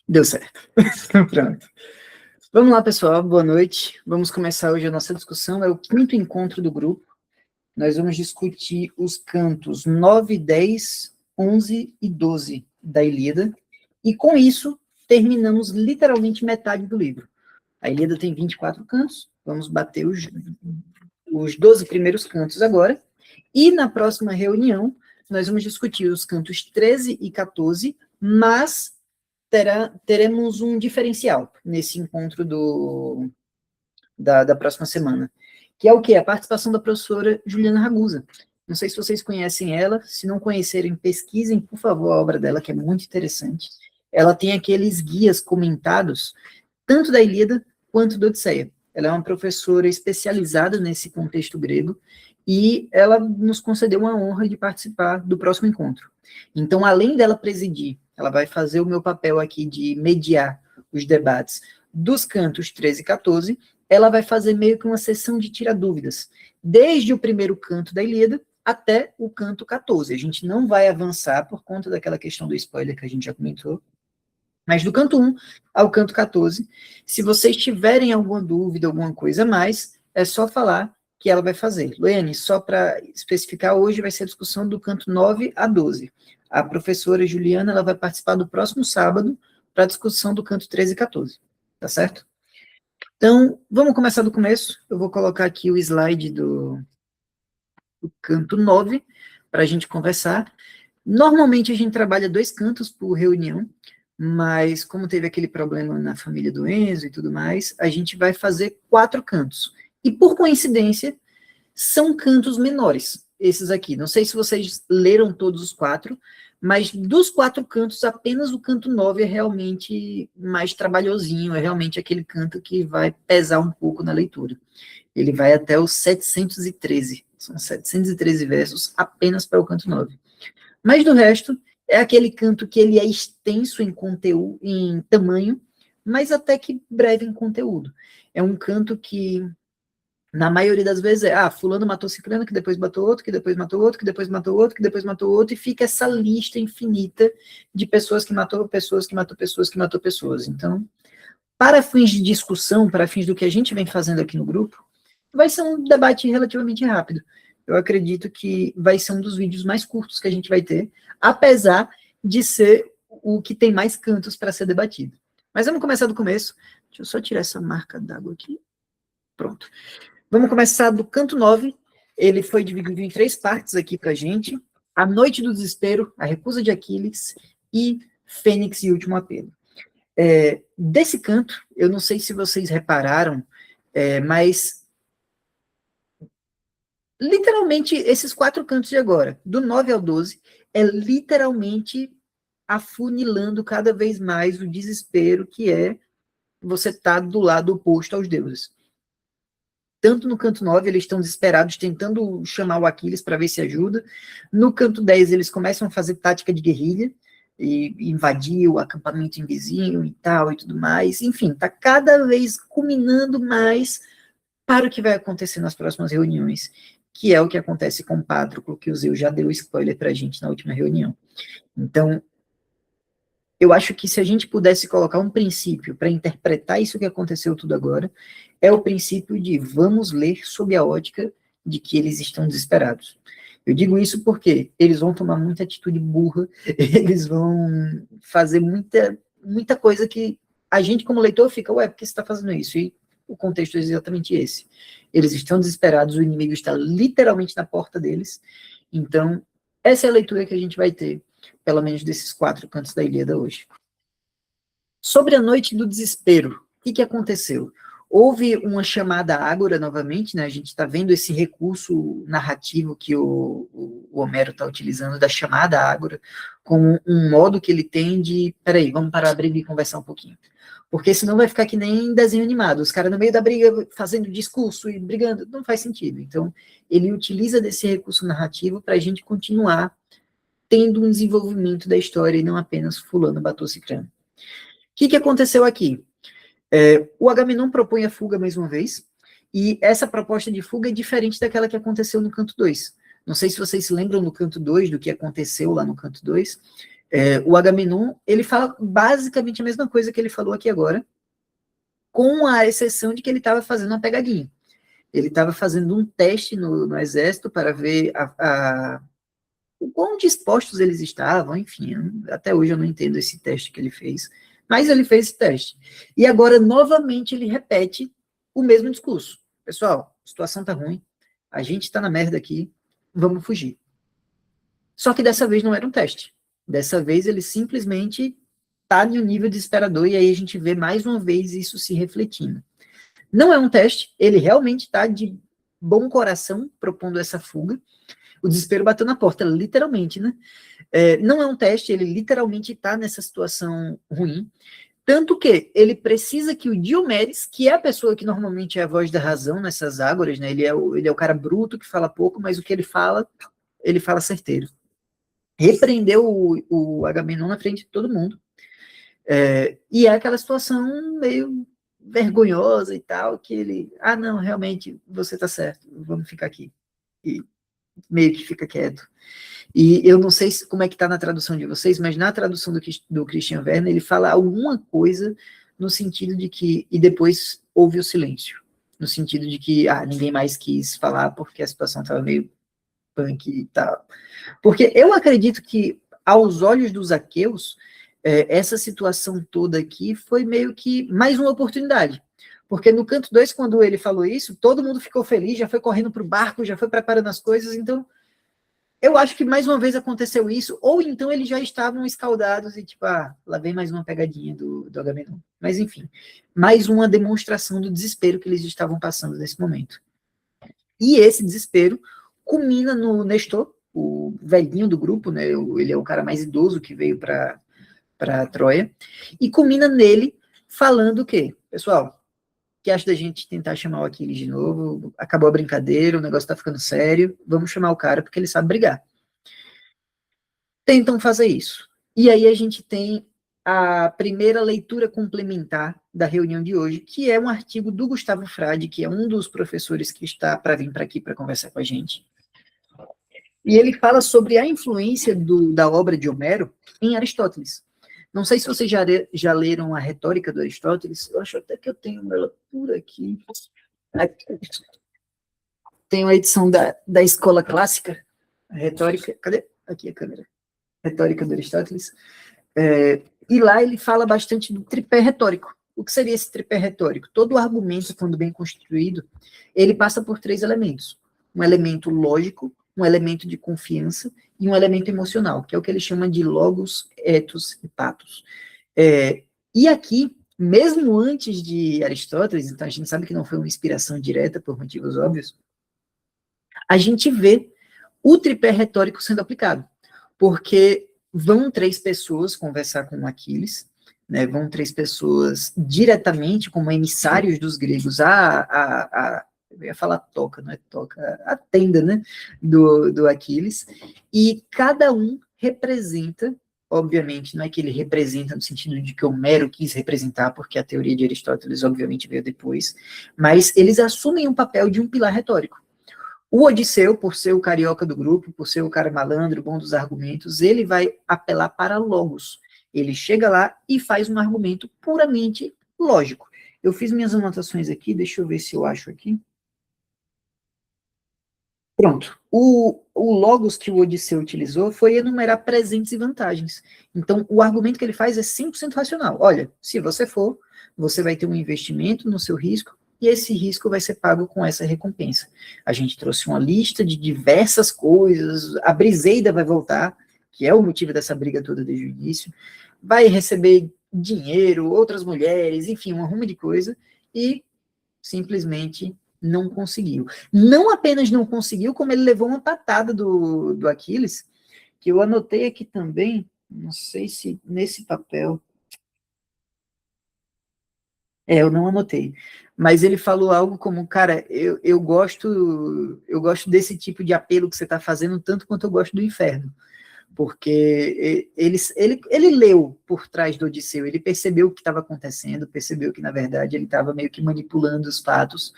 Deu certo. Pronto. Vamos lá, pessoal. Boa noite. Vamos começar hoje a nossa discussão. É o quinto encontro do grupo. Nós vamos discutir os cantos 9, 10, 11 e 12 da Ilíada. E com isso, terminamos literalmente metade do livro. A Ilíada tem 24 cantos. Vamos bater os 12 primeiros cantos agora. E na próxima reunião, nós vamos discutir os cantos 13 e 14, mas teremos um diferencial nesse encontro da próxima semana, que é o quê? A participação da professora Juliana Ragusa. Não sei se vocês conhecem ela, se não conhecerem, pesquisem, por favor, a obra dela, que é muito interessante. Ela tem aqueles guias comentados, tanto da Ilíada quanto da Odisseia. Ela é uma professora especializada nesse contexto grego, e ela nos concedeu a honra de participar do próximo encontro. Então, além dela presidir, ela vai fazer o meu papel aqui de mediar os debates dos cantos 13 e 14, ela vai fazer meio que uma sessão de tira-dúvidas, desde o primeiro canto da Ilíada até o canto 14. A gente não vai avançar por conta daquela questão do spoiler que a gente já comentou, mas do canto 1 ao canto 14, se vocês tiverem alguma dúvida, alguma coisa a mais, é só falar que ela vai fazer. Loiane, só para especificar, hoje vai ser a discussão do canto 9 a 12. A professora Juliana ela vai participar do próximo sábado para a discussão do canto 13 e 14. Tá certo? Então, vamos começar do começo. Eu vou colocar aqui o slide do canto 9 para a gente conversar. Normalmente a gente trabalha 2 cantos por reunião, mas como teve aquele problema na família do Enzo e tudo mais, a gente vai fazer 4 cantos. E por coincidência, são cantos menores, esses aqui. Não sei se vocês leram todos os 4, mas dos 4 cantos, apenas o canto 9 é realmente mais trabalhosinho, é realmente aquele canto que vai pesar um pouco na leitura. Ele vai até os 713, são 713 versos apenas para o canto 9. Mas do resto, é aquele canto que ele é extenso em conteúdo, em tamanho, mas até que breve em conteúdo. É um canto que, na maioria das vezes, fulano matou ciclano, que depois matou outro, que depois matou outro, que depois matou outro, que depois matou outro, e fica essa lista infinita de pessoas que matou pessoas, que matou pessoas, que matou pessoas. Então, para fins de discussão, para fins do que a gente vem fazendo aqui no grupo, vai ser um debate relativamente rápido. Eu acredito que vai ser um dos vídeos mais curtos que a gente vai ter, apesar de ser o que tem mais cantos para ser debatido. Mas vamos começar do começo. Deixa eu só tirar essa marca d'água aqui. Pronto. Vamos começar do canto 9. Ele foi dividido em 3 partes aqui para a gente. A Noite do Desespero, A Recusa de Aquiles e Fênix e Último Apelo. Desse canto, eu não sei se vocês repararam, mas literalmente esses 4 cantos de agora, do 9 ao 12, é literalmente afunilando cada vez mais o desespero que é você estar do lado oposto aos deuses. Tanto no canto 9, eles estão desesperados, tentando chamar o Aquiles para ver se ajuda. No canto 10, eles começam a fazer tática de guerrilha, e invadir o acampamento invisível e tal, e tudo mais. Enfim, está cada vez culminando mais para o que vai acontecer nas próximas reuniões, que é o que acontece com o Patroclo, que o Zeu já deu spoiler para a gente na última reunião. Então, eu acho que se a gente pudesse colocar um princípio para interpretar isso que aconteceu tudo agora, é o princípio de vamos ler sob a ótica de que eles estão desesperados. Eu digo isso porque eles vão tomar muita atitude burra, eles vão fazer muita coisa que a gente como leitor fica, por que você está fazendo isso? E o contexto é exatamente esse. Eles estão desesperados, o inimigo está literalmente na porta deles, então essa é a leitura que a gente vai ter, pelo menos desses 4 cantos da Ilíada hoje. Sobre a Noite do Desespero, o que aconteceu? Houve uma chamada ágora novamente, né? A gente está vendo esse recurso narrativo que o Homero está utilizando, da chamada ágora, como um modo que ele tem de, peraí, vamos parar a briga e conversar um pouquinho. Porque senão vai ficar que nem desenho animado, os caras no meio da briga fazendo discurso e brigando, não faz sentido. Então, ele utiliza desse recurso narrativo para a gente continuar tendo um desenvolvimento da história e não apenas fulano matou ciclano. O que aconteceu aqui? O Agamenon propõe a fuga mais uma vez, e essa proposta de fuga é diferente daquela que aconteceu no canto 2. Não sei se vocês se lembram no canto 2 do que aconteceu lá no canto 2. O Agamenon, ele fala basicamente a mesma coisa que ele falou aqui agora, com a exceção de que ele estava fazendo uma pegadinha. Ele estava fazendo um teste no exército para ver o quão dispostos eles estavam, enfim, até hoje eu não entendo esse teste que ele fez, mas ele fez esse teste. E agora, novamente, ele repete o mesmo discurso. Pessoal, a situação tá ruim, a gente tá na merda aqui, vamos fugir. Só que dessa vez não era um teste. Dessa vez ele simplesmente tá em um nível desesperador, e aí a gente vê mais uma vez isso se refletindo. Não é um teste, ele realmente está de bom coração propondo essa fuga. O desespero bateu na porta, literalmente, né? Não é um teste, ele literalmente está nessa situação ruim. Tanto que ele precisa que o Diomedes, que é a pessoa que normalmente é a voz da razão nessas ágoras, né? Ele é o cara bruto que fala pouco, mas o que ele fala certeiro. Repreendeu o Agamenon na frente de todo mundo. E é aquela situação meio vergonhosa e tal, que ele, não, realmente, você tá certo, vamos ficar aqui. E meio que fica quieto. E eu não sei como é que tá na tradução de vocês, mas na tradução do Christian Werner, ele fala alguma coisa no sentido de que, e depois houve o silêncio, no sentido de que, ninguém mais quis falar porque a situação estava meio punk e tal. Porque eu acredito que, aos olhos dos aqueus, essa situação toda aqui foi meio que mais uma oportunidade. Porque no canto 2, quando ele falou isso, todo mundo ficou feliz, já foi correndo para o barco, já foi preparando as coisas, então eu acho que mais uma vez aconteceu isso, ou então eles já estavam escaldados e tipo, lá vem mais uma pegadinha do Agamenon. Mas enfim, mais uma demonstração do desespero que eles estavam passando nesse momento. E esse desespero culmina no Nestor, o velhinho do grupo, né? Ele é o cara mais idoso que veio para Troia, e culmina nele falando o quê? Pessoal, que acha da gente tentar chamar o Aquiles de novo? Acabou a brincadeira, o negócio tá ficando sério, vamos chamar o cara porque ele sabe brigar. Tentam fazer isso. E aí a gente tem a primeira leitura complementar da reunião de hoje, que é um artigo do Gustavo Frade, que é um dos professores que está para vir para aqui para conversar com a gente. E ele fala sobre a influência da obra de Homero em Aristóteles. Não sei se vocês já leram a Retórica do Aristóteles, eu acho até que eu tenho ela por aqui. Tem uma edição da Escola Clássica, a Retórica, cadê? Aqui a câmera. Retórica do Aristóteles. E lá ele fala bastante do tripé retórico. O que seria esse tripé retórico? Todo argumento, quando bem constituído, ele passa por 3 elementos. Um elemento lógico, um elemento de confiança e um elemento emocional, que é o que ele chama de logos, ethos e pathos. E aqui, mesmo antes de Aristóteles, então a gente sabe que não foi uma inspiração direta, por motivos óbvios, a gente vê o tripé retórico sendo aplicado, porque vão 3 pessoas conversar com Aquiles, né, vão 3 pessoas diretamente como emissários dos gregos eu ia falar toca, não é toca, a tenda, né, do Aquiles, e cada um representa, obviamente, não é que ele representa no sentido de que Homero quis representar, porque a teoria de Aristóteles, obviamente, veio depois, mas eles assumem um papel de um pilar retórico. O Odisseu, por ser o carioca do grupo, por ser o cara malandro, bom dos argumentos, ele vai apelar para logos. Ele chega lá e faz um argumento puramente lógico. Eu fiz minhas anotações aqui, deixa eu ver se eu acho aqui. Pronto. O logos que o Odisseu utilizou foi enumerar presentes e vantagens. Então, o argumento que ele faz é 100% racional. Olha, se você for, você vai ter um investimento no seu risco, e esse risco vai ser pago com essa recompensa. A gente trouxe uma lista de diversas coisas, a Briseida vai voltar, que é o motivo dessa briga toda desde o início, vai receber dinheiro, outras mulheres, enfim, um arrumo de coisa, e simplesmente não conseguiu. Não apenas não conseguiu, como ele levou uma patada do Aquiles, que eu anotei aqui também, não sei se nesse papel... eu não anotei. Mas ele falou algo como, cara, eu gosto desse tipo de apelo que você está fazendo, tanto quanto eu gosto do inferno. Porque ele leu por trás do Odisseu, ele percebeu o que estava acontecendo, percebeu que, na verdade, ele estava meio que manipulando os fatos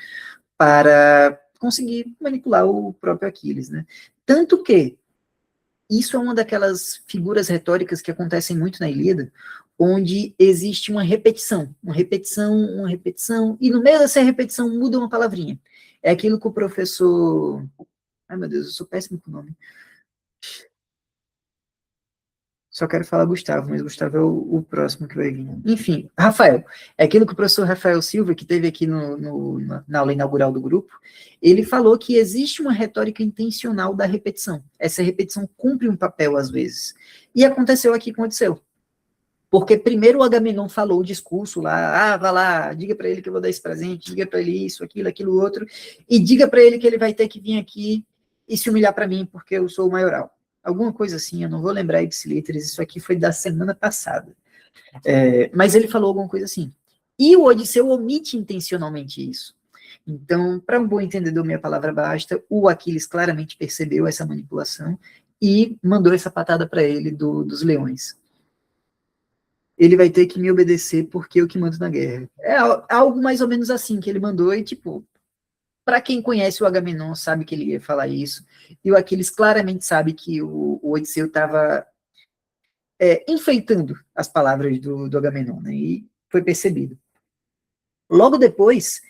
para conseguir manipular o próprio Aquiles, né? Tanto que isso é uma daquelas figuras retóricas que acontecem muito na Ilíada, onde existe uma repetição, e no meio dessa repetição muda uma palavrinha. É aquilo que o professor... Ai, meu Deus, eu sou péssimo com o nome. Só quero falar Gustavo, mas Gustavo é o próximo que vai vir. Enfim, Rafael. É aquilo que o professor Rafael Silva, que teve aqui na aula inaugural do grupo, ele falou que existe uma retórica intencional da repetição. Essa repetição cumpre um papel, às vezes. E aconteceu aqui com Odisseu. Porque primeiro o Agamenon falou o discurso lá, vá lá, diga para ele que eu vou dar esse presente, diga para ele isso, aquilo, outro, e diga para ele que ele vai ter que vir aqui e se humilhar para mim, porque eu sou o maioral. Alguma coisa assim, eu não vou lembrar ipsiliteris, isso aqui foi da semana passada. Mas ele falou alguma coisa assim. E o Odisseu omite intencionalmente isso. Então, para um bom entendedor, minha palavra basta, o Aquiles claramente percebeu essa manipulação e mandou essa patada para ele dos leões. Ele vai ter que me obedecer porque eu que mando na guerra. É algo mais ou menos assim que ele mandou, e tipo, para quem conhece o Agamenon sabe que ele ia falar isso, e o Aquiles claramente sabe que o Odisseu estava enfeitando as palavras do Agamenon, né, e foi percebido. Logo depois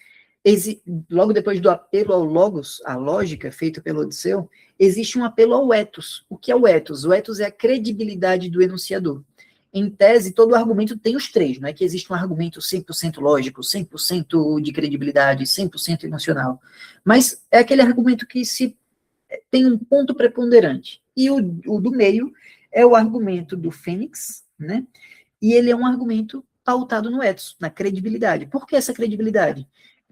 do apelo ao logos, à lógica feita pelo Odisseu, existe um apelo ao ethos. O que é o ethos? O ethos é a credibilidade do enunciador. Em tese, todo argumento tem os três, não é que existe um argumento 100% lógico, 100% de credibilidade, 100% emocional, mas é aquele argumento que tem um ponto preponderante. E o do meio é o argumento do Fênix, né? E ele é um argumento pautado no ethos, na credibilidade. Por que essa credibilidade?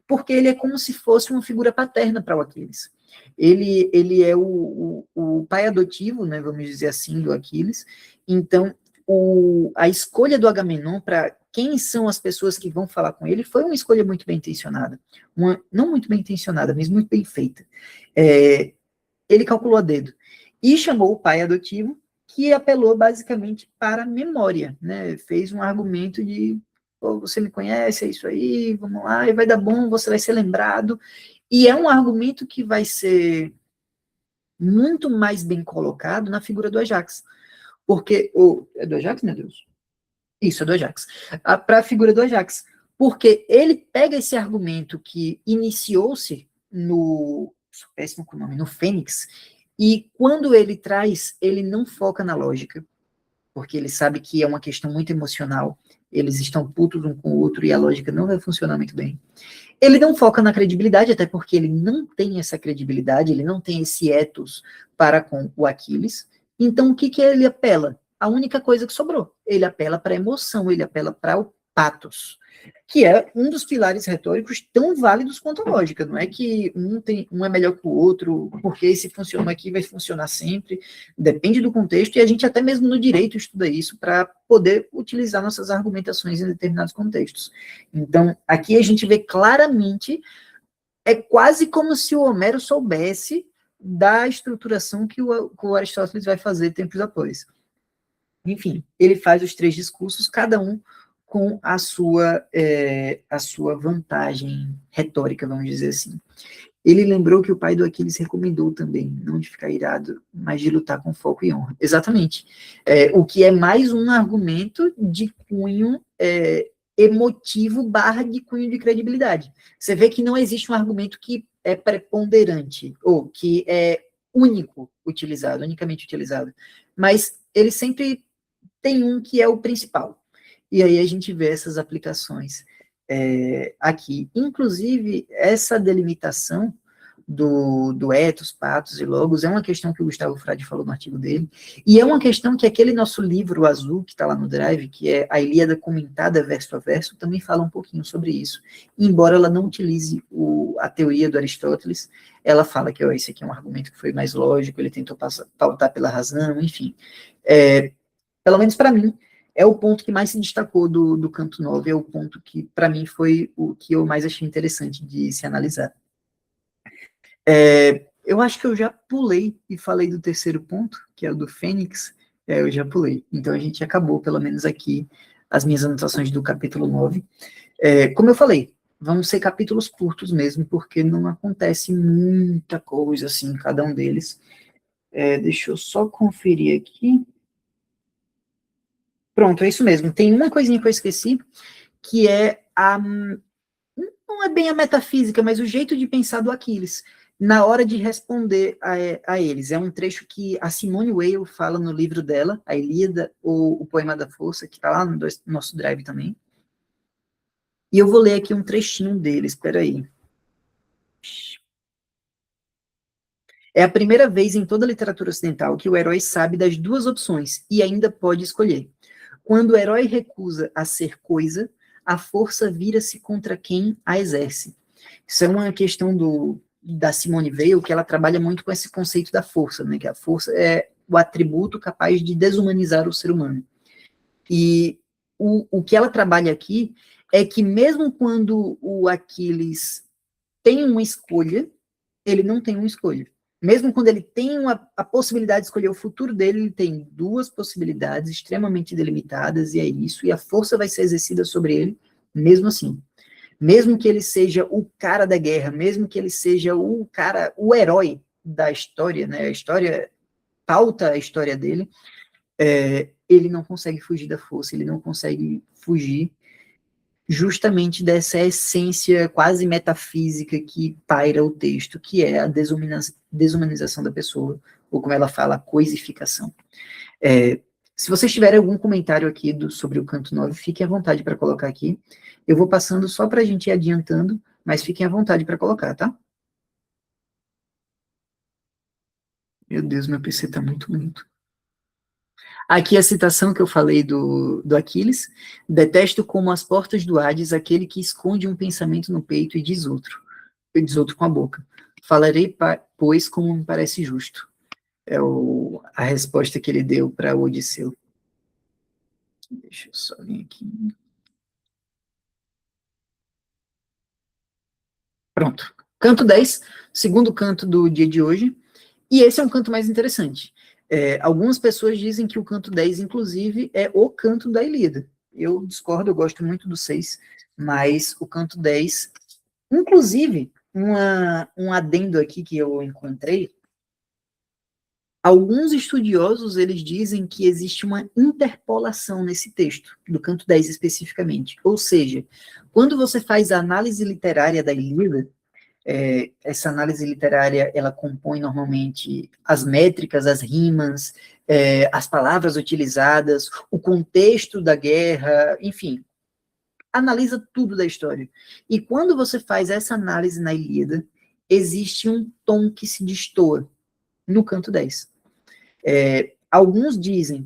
Porque ele é como se fosse uma figura paterna para o Aquiles. Ele é o pai adotivo, né, vamos dizer assim, do Aquiles. Então, a escolha do Agamenon para quem são as pessoas que vão falar com ele foi uma escolha muito bem intencionada. Não muito bem intencionada, mas muito bem feita. Ele calculou a dedo. E chamou o pai adotivo, que apelou basicamente para a memória, né? Fez um argumento de, pô, você me conhece, é isso aí, vamos lá, e vai dar bom, você vai ser lembrado. E é um argumento que vai ser muito mais bem colocado na figura do Ajax. Porque, é do Ajax, meu Deus? Isso, é do Ajax. Para a figura do Ajax. Porque ele pega esse argumento que iniciou-se péssimo com o nome, no Fênix, e quando ele traz, ele não foca na lógica, porque ele sabe que é uma questão muito emocional, eles estão putos um com o outro e a lógica não vai funcionar muito bem. Ele não foca na credibilidade, até porque ele não tem essa credibilidade, ele não tem esse ethos para com o Aquiles. Então, o que ele apela? A única coisa que sobrou. Ele apela para a emoção, ele apela para o pathos, que é um dos pilares retóricos tão válidos quanto a lógica. Não é que um é melhor que o outro, porque esse funciona aqui vai funcionar sempre. Depende do contexto, e a gente até mesmo no direito estuda isso para poder utilizar nossas argumentações em determinados contextos. Então, aqui a gente vê claramente, é quase como se o Homero soubesse da estruturação que o Aristóteles vai fazer tempos após. Enfim, ele faz os três discursos, cada um com a sua vantagem retórica, vamos dizer assim. Ele lembrou que o pai do Aquiles recomendou também, não de ficar irado, mas de lutar com foco e honra. Exatamente. O que é mais um argumento de cunho emotivo / de cunho de credibilidade. Você vê que não existe um argumento que é preponderante, ou que é unicamente utilizado. Mas ele sempre tem um que é o principal. E aí a gente vê essas aplicações aqui. Inclusive, essa delimitação do ethos, pathos e logos é uma questão que o Gustavo Frade falou no artigo dele, e é uma questão que aquele nosso livro azul, que está lá no Drive, que é a Ilíada comentada verso a verso, também fala um pouquinho sobre isso. Embora ela não utilize a teoria do Aristóteles, ela fala que esse aqui é um argumento que foi mais lógico, ele tentou pautar pela razão, enfim. Pelo menos para mim, é o ponto que mais se destacou do canto 9, é o ponto que, para mim, foi o que eu mais achei interessante de se analisar. Eu acho que eu já pulei e falei do terceiro ponto, que é o do Fênix, eu já pulei. Então, a gente acabou, pelo menos aqui, as minhas anotações do capítulo 9. Como eu falei, vão ser capítulos curtos mesmo, porque não acontece muita coisa, assim, em cada um deles. Deixa eu só conferir aqui. Pronto, é isso mesmo. Tem uma coisinha que eu esqueci, que é não é bem a metafísica, mas o jeito de pensar do Aquiles, na hora de responder a eles. É um trecho que a Simone Weil fala no livro dela, a Ilíada, ou o Poema da Força, que está lá no nosso drive também. E eu vou ler aqui um trechinho dele, espera aí. É a primeira vez em toda a literatura ocidental que o herói sabe das duas opções e ainda pode escolher. Quando o herói recusa a ser coisa, a força vira-se contra quem a exerce. Isso é uma questão da Simone Weil, que ela trabalha muito com esse conceito da força, né? Que a força é o atributo capaz de desumanizar o ser humano. E o que ela trabalha aqui é que mesmo quando o Aquiles tem uma escolha, ele não tem uma escolha. Mesmo quando ele tem a possibilidade de escolher o futuro dele, ele tem duas possibilidades extremamente delimitadas, e é isso, e a força vai ser exercida sobre ele, mesmo assim. Mesmo que ele seja o cara da guerra, mesmo que ele seja o herói da história, né? A história pauta a história dele, ele não consegue fugir da força, ele não consegue fugir justamente dessa essência quase metafísica que paira o texto, que é a desumanização da pessoa, ou como ela fala, a coisificação. Se vocês tiverem algum comentário aqui sobre o canto 9, fiquem à vontade para colocar aqui. Eu vou passando só para a gente ir adiantando, mas fiquem à vontade para colocar, tá? Meu Deus, meu PC está muito lento. Aqui a citação que eu falei do Aquiles: detesto como as portas do Hades aquele que esconde um pensamento no peito e diz outro com a boca. Falarei, pois, como me parece justo. É a resposta que ele deu para Odisseu. Deixa eu só vir aqui. Pronto. Canto 10, segundo canto do dia de hoje. E esse é um canto mais interessante. Algumas pessoas dizem que o canto 10, inclusive, é o canto da Ilíada. Eu discordo, eu gosto muito do 6, mas o canto 10, inclusive, um adendo aqui que eu encontrei, alguns estudiosos, eles dizem que existe uma interpolação nesse texto, do canto 10 especificamente. Ou seja, quando você faz a análise literária da Ilíada, essa análise literária, ela compõe normalmente as métricas, as rimas, as palavras utilizadas, o contexto da guerra, enfim, analisa tudo da história. E quando você faz essa análise na Ilíada, existe um tom que se destoa no canto 10. Alguns dizem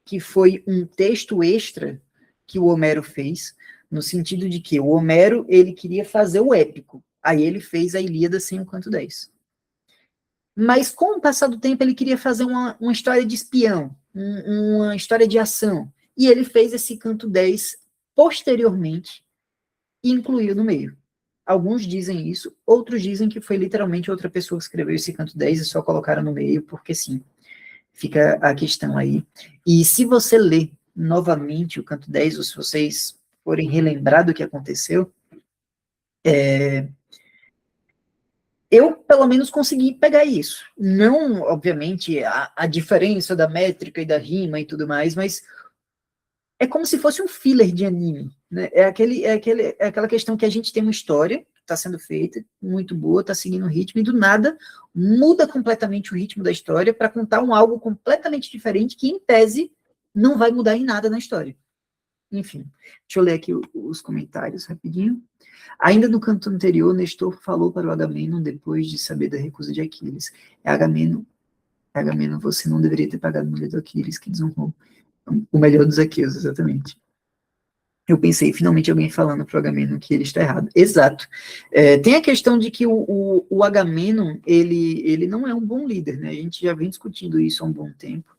que foi um texto extra que o Homero fez, no sentido de que o Homero, ele queria fazer o épico, aí ele fez a Ilíada sem o canto 10. Mas com o passar do tempo ele queria fazer uma história de espião, uma história de ação, e ele fez esse canto 10 posteriormente e incluiu no meio. Alguns dizem isso, outros dizem que foi literalmente outra pessoa que escreveu esse canto 10 e só colocaram no meio, porque sim. Fica a questão aí. E se você ler novamente o canto 10, ou se vocês forem relembrar do que aconteceu, eu, pelo menos, consegui pegar isso. Não, obviamente, a diferença da métrica e da rima e tudo mais, mas é como se fosse um filler de anime. Né? É aquela questão que a gente tem uma história que está sendo feita, muito boa, está seguindo o ritmo, e do nada muda completamente o ritmo da história para contar algo completamente diferente que, em tese, não vai mudar em nada na história. Enfim, deixa eu ler aqui os comentários rapidinho. Ainda no canto anterior, Nestor falou para o Agamenon depois de saber da recusa de Aquiles. Agamenon, você não deveria ter pagado a mulher do Aquiles, que desonrou. O melhor dos Aqueus, exatamente. Eu pensei, finalmente alguém falando para o Agamenon que ele está errado. Exato. Tem a questão de que o Agamenon, ele não é um bom líder, né? A gente já vem discutindo isso há um bom tempo,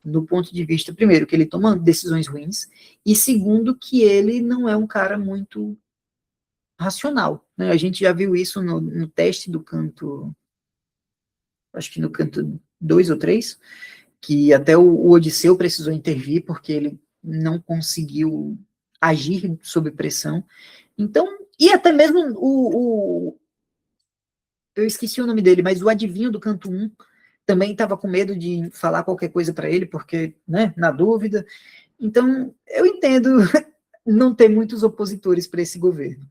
do ponto de vista, primeiro, que ele toma decisões ruins, e segundo, que ele não é um cara muito racional, né? A gente já viu isso no teste do canto, acho que no canto 2 ou 3, que até o Odisseu precisou intervir porque ele não conseguiu agir sob pressão. Então, e até mesmo eu esqueci o nome dele, mas o adivinho do canto 1 também estava com medo de falar qualquer coisa para ele, porque, né, na dúvida. Então, eu entendo não ter muitos opositores para esse governo.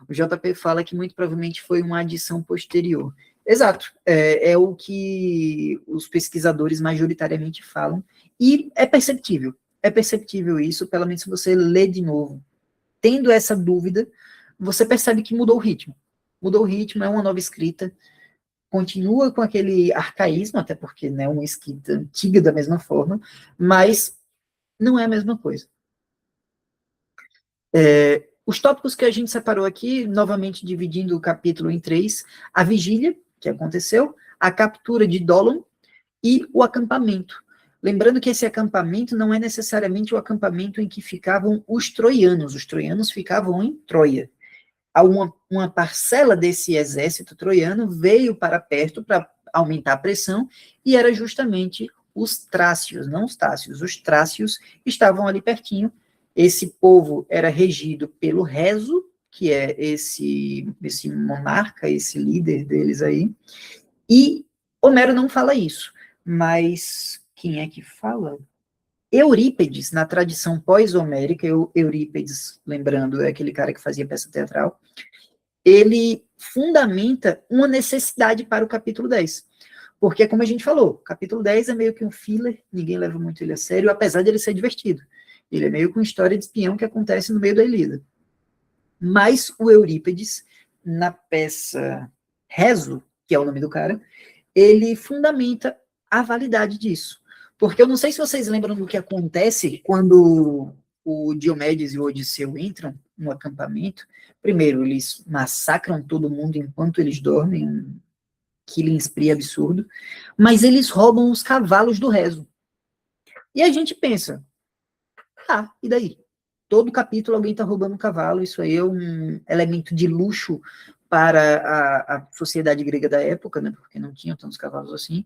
O JP fala que muito provavelmente foi uma adição posterior. Exato, é o que os pesquisadores majoritariamente falam, e é perceptível isso, pelo menos se você lê de novo. Tendo essa dúvida, você percebe que mudou o ritmo, é uma nova escrita, continua com aquele arcaísmo, até porque não é uma escrita antiga da mesma forma, mas não é a mesma coisa. Os tópicos que a gente separou aqui, novamente dividindo o capítulo em 3, a vigília, que aconteceu, a captura de Dolon e o acampamento. Lembrando que esse acampamento não é necessariamente o acampamento em que ficavam os troianos ficavam em Troia. Uma parcela desse exército troiano veio para perto para aumentar a pressão, e era justamente os trácios, não os tácios, os trácios estavam ali pertinho. Esse povo era regido pelo Reso, que é esse monarca, esse líder deles aí, e Homero não fala isso, mas quem é que fala? Eurípedes, na tradição pós-homérica, Eurípedes, lembrando, é aquele cara que fazia peça teatral, ele fundamenta uma necessidade para o capítulo 10. Porque, como a gente falou, o capítulo 10 é meio que um filler, ninguém leva muito ele a sério, apesar de ele ser divertido. Ele é meio que uma história de espião que acontece no meio da Ilíada. Mas o Eurípedes, na peça Rezo, que é o nome do cara, ele fundamenta a validade disso. Porque eu não sei se vocês lembram do que acontece quando o Diomedes e o Odisseu entram no acampamento. Primeiro, eles massacram todo mundo enquanto eles dormem, um killing spree absurdo, mas eles roubam os cavalos do Rezo. E a gente pensa, e daí? Todo capítulo alguém está roubando um cavalo, isso aí é um elemento de luxo para a sociedade grega da época, né, porque não tinham tantos cavalos assim,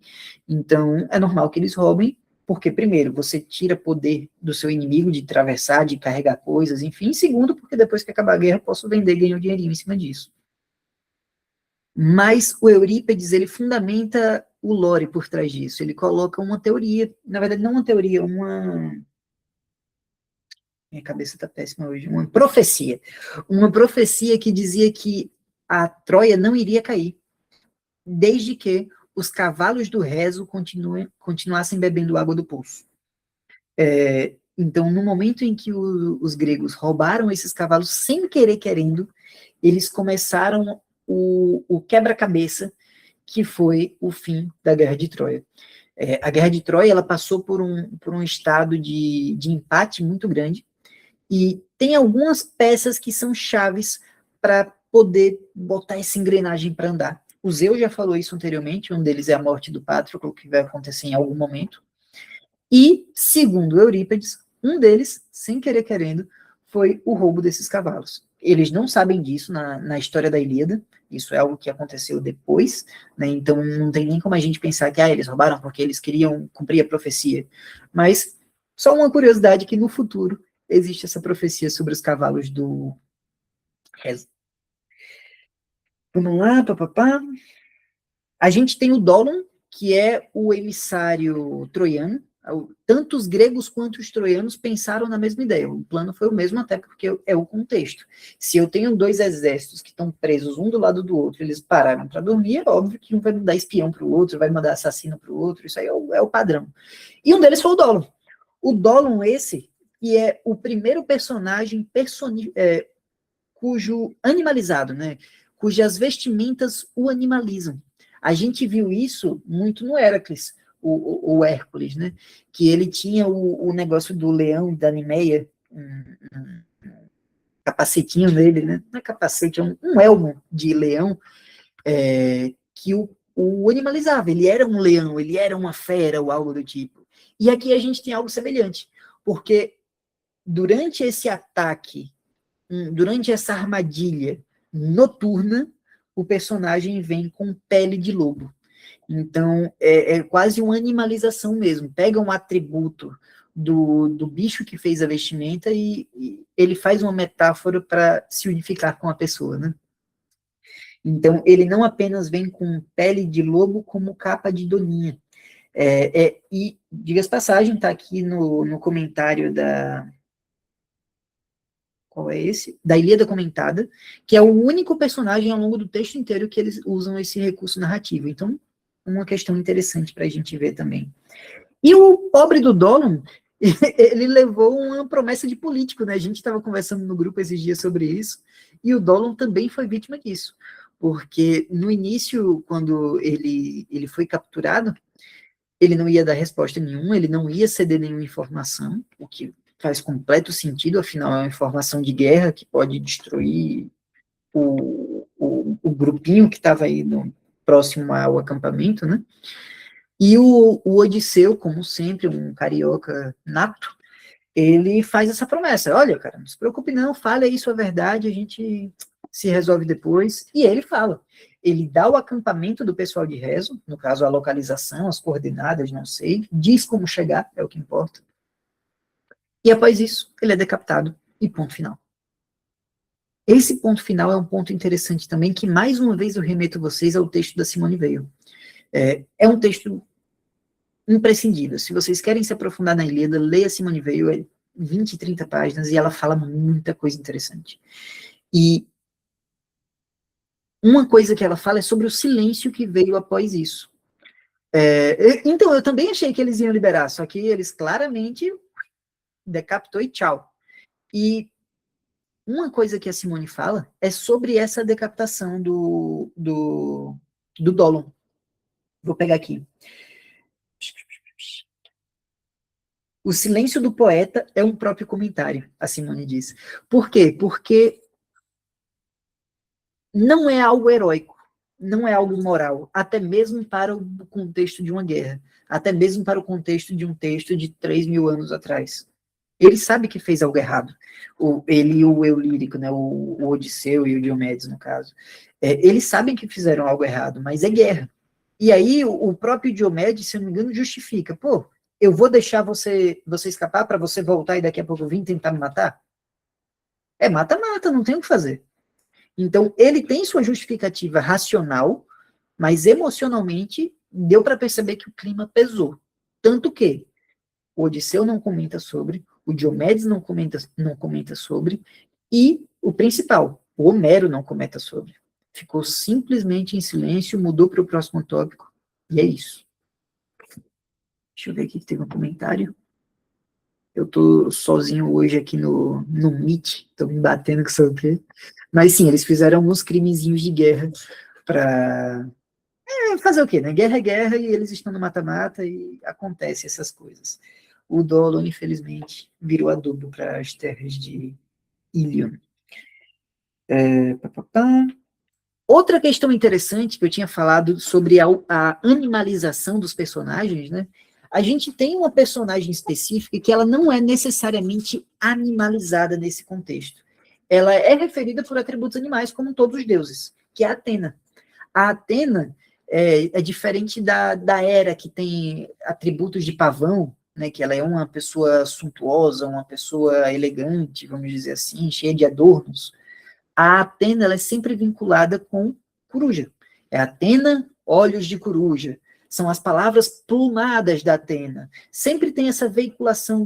então é normal que eles roubem, porque primeiro, você tira poder do seu inimigo de atravessar, de carregar coisas, enfim, segundo, porque depois que acabar a guerra, posso vender e ganhar um dinheirinho em cima disso. Mas o Eurípedes, ele fundamenta o lore por trás disso, ele coloca uma teoria, na verdade não uma teoria, minha cabeça está péssima hoje, uma profecia que dizia que a Troia não iria cair, desde que os cavalos do Rezo continuassem bebendo água do poço. Então, no momento em que os gregos roubaram esses cavalos sem querer querendo, eles começaram o quebra-cabeça, que foi o fim da Guerra de Troia. A Guerra de Troia ela passou por um estado de empate muito grande, e tem algumas peças que são chaves para poder botar essa engrenagem para andar. O Zeu já falou isso anteriormente, um deles é a morte do Patroclo, que vai acontecer em algum momento. E, segundo Eurípides, um deles, sem querer querendo, foi o roubo desses cavalos. Eles não sabem disso na história da Ilíada, isso é algo que aconteceu depois, né? Então não tem nem como a gente pensar que eles roubaram porque eles queriam cumprir a profecia. Mas só uma curiosidade que no futuro existe essa profecia sobre os cavalos do Rezo. Vamos lá, papapá. A gente tem o Dolon, que é o emissário troiano. Tanto os gregos quanto os troianos pensaram na mesma ideia. O plano foi o mesmo, até porque é o contexto. Se eu tenho dois exércitos que estão presos um do lado do outro, eles pararam para dormir, é óbvio que um vai mandar espião para o outro, vai mandar assassino para o outro, isso aí é o padrão. E um deles foi o Dolon. O Dolon esse, que é o primeiro personagem cujo animalizado, né, cujas vestimentas o animalizam. A gente viu isso muito no Hércules, o Hércules, né, que ele tinha o negócio do leão da Nimeia, um capacetinho nele, né, não é capacete, é um elmo de leão, que o animalizava, ele era um leão, ele era uma fera ou algo do tipo. E aqui a gente tem algo semelhante, porque durante esse ataque, durante essa armadilha noturna, o personagem vem com pele de lobo. Então, é quase uma animalização mesmo. Pega um atributo do bicho que fez a vestimenta e ele faz uma metáfora para se unificar com a pessoa, né? Então, ele não apenas vem com pele de lobo, como capa de doninha. E, diga-se passagem, está aqui no comentário da... Qual é esse? Da Ilíada Comentada, que é o único personagem ao longo do texto inteiro que eles usam esse recurso narrativo. Então, uma questão interessante para a gente ver também. E o pobre do Dolon, ele levou uma promessa de político, né? A gente estava conversando no grupo esses dias sobre isso, e o Dolon também foi vítima disso, porque no início, quando ele foi capturado, ele não ia dar resposta nenhuma, ele não ia ceder nenhuma informação, o que faz completo sentido, afinal é uma informação de guerra que pode destruir o grupinho que estava aí próximo ao acampamento, né? E o Odisseu, como sempre, um carioca nato, ele faz essa promessa, olha, cara, não se preocupe não, fale aí sua verdade, a gente se resolve depois, e ele fala, ele dá o acampamento do pessoal de rezo, no caso a localização, as coordenadas, não sei, diz como chegar, é o que importa, e após isso, ele é decapitado, e ponto final. Esse ponto final é um ponto interessante também, que mais uma vez eu remeto vocês ao texto da Simone Weil. É um texto imprescindível. Se vocês querem se aprofundar na Ilíada, leia Simone Weil, é 20, 30 páginas, e ela fala muita coisa interessante. E uma coisa que ela fala é sobre o silêncio que veio após isso. Então, eu também achei que eles iam liberar, só que eles claramente decapitou e tchau. E uma coisa que a Simone fala é sobre essa decapitação do Dolon. Vou pegar aqui. O silêncio do poeta é um próprio comentário, a Simone diz. Por quê? Porque não é algo heróico, não é algo moral, até mesmo para o contexto de uma guerra, até mesmo para o contexto de um texto de 3.000 anos atrás. Ele sabe que fez algo errado. Ele e o eu lírico, né, o Odisseu e o Diomedes, no caso. Eles sabem que fizeram algo errado, mas é guerra. E aí o próprio Diomedes, se eu não me engano, justifica. Pô, eu vou deixar você escapar para você voltar e daqui a pouco vir tentar me matar? Mata-mata, não tem o que fazer. Então, ele tem sua justificativa racional, mas emocionalmente deu para perceber que o clima pesou. Tanto que o Odisseu não comenta sobre, o Diomedes não comenta sobre, e o principal, o Homero não comenta sobre. Ficou simplesmente em silêncio, mudou para o próximo tópico, e é isso. Deixa eu ver aqui que teve um comentário. Eu tô sozinho hoje aqui no Meet, tô me batendo com isso aqui. Mas sim, eles fizeram alguns crimezinhos de guerra para fazer o quê, né? Guerra é guerra e eles estão no mata-mata e acontece essas coisas. O Dolo, infelizmente, virou adubo para as terras de Ilion. Outra questão interessante que eu tinha falado sobre a animalização dos personagens, né? A gente tem uma personagem específica que ela não é necessariamente animalizada nesse contexto. Ela é referida por atributos animais, como todos os deuses, que é a Atena. A Atena é diferente da Hera, que tem atributos de pavão, né, que ela é uma pessoa suntuosa, uma pessoa elegante, vamos dizer assim, cheia de adornos. A Atena ela é sempre vinculada com coruja. É Atena, olhos de coruja. São as palavras plumadas da Atena. Sempre tem essa vinculação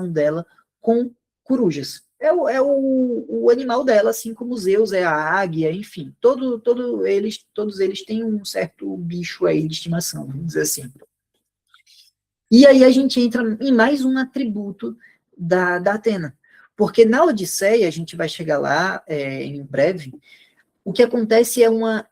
dela com corujas. O animal dela, assim como Zeus é a águia, enfim. Todos eles têm um certo bicho aí de estimação, vamos dizer assim. E aí a gente entra em mais um atributo da Atena. Porque na Odisseia, a gente vai chegar lá em breve, o que acontece é uma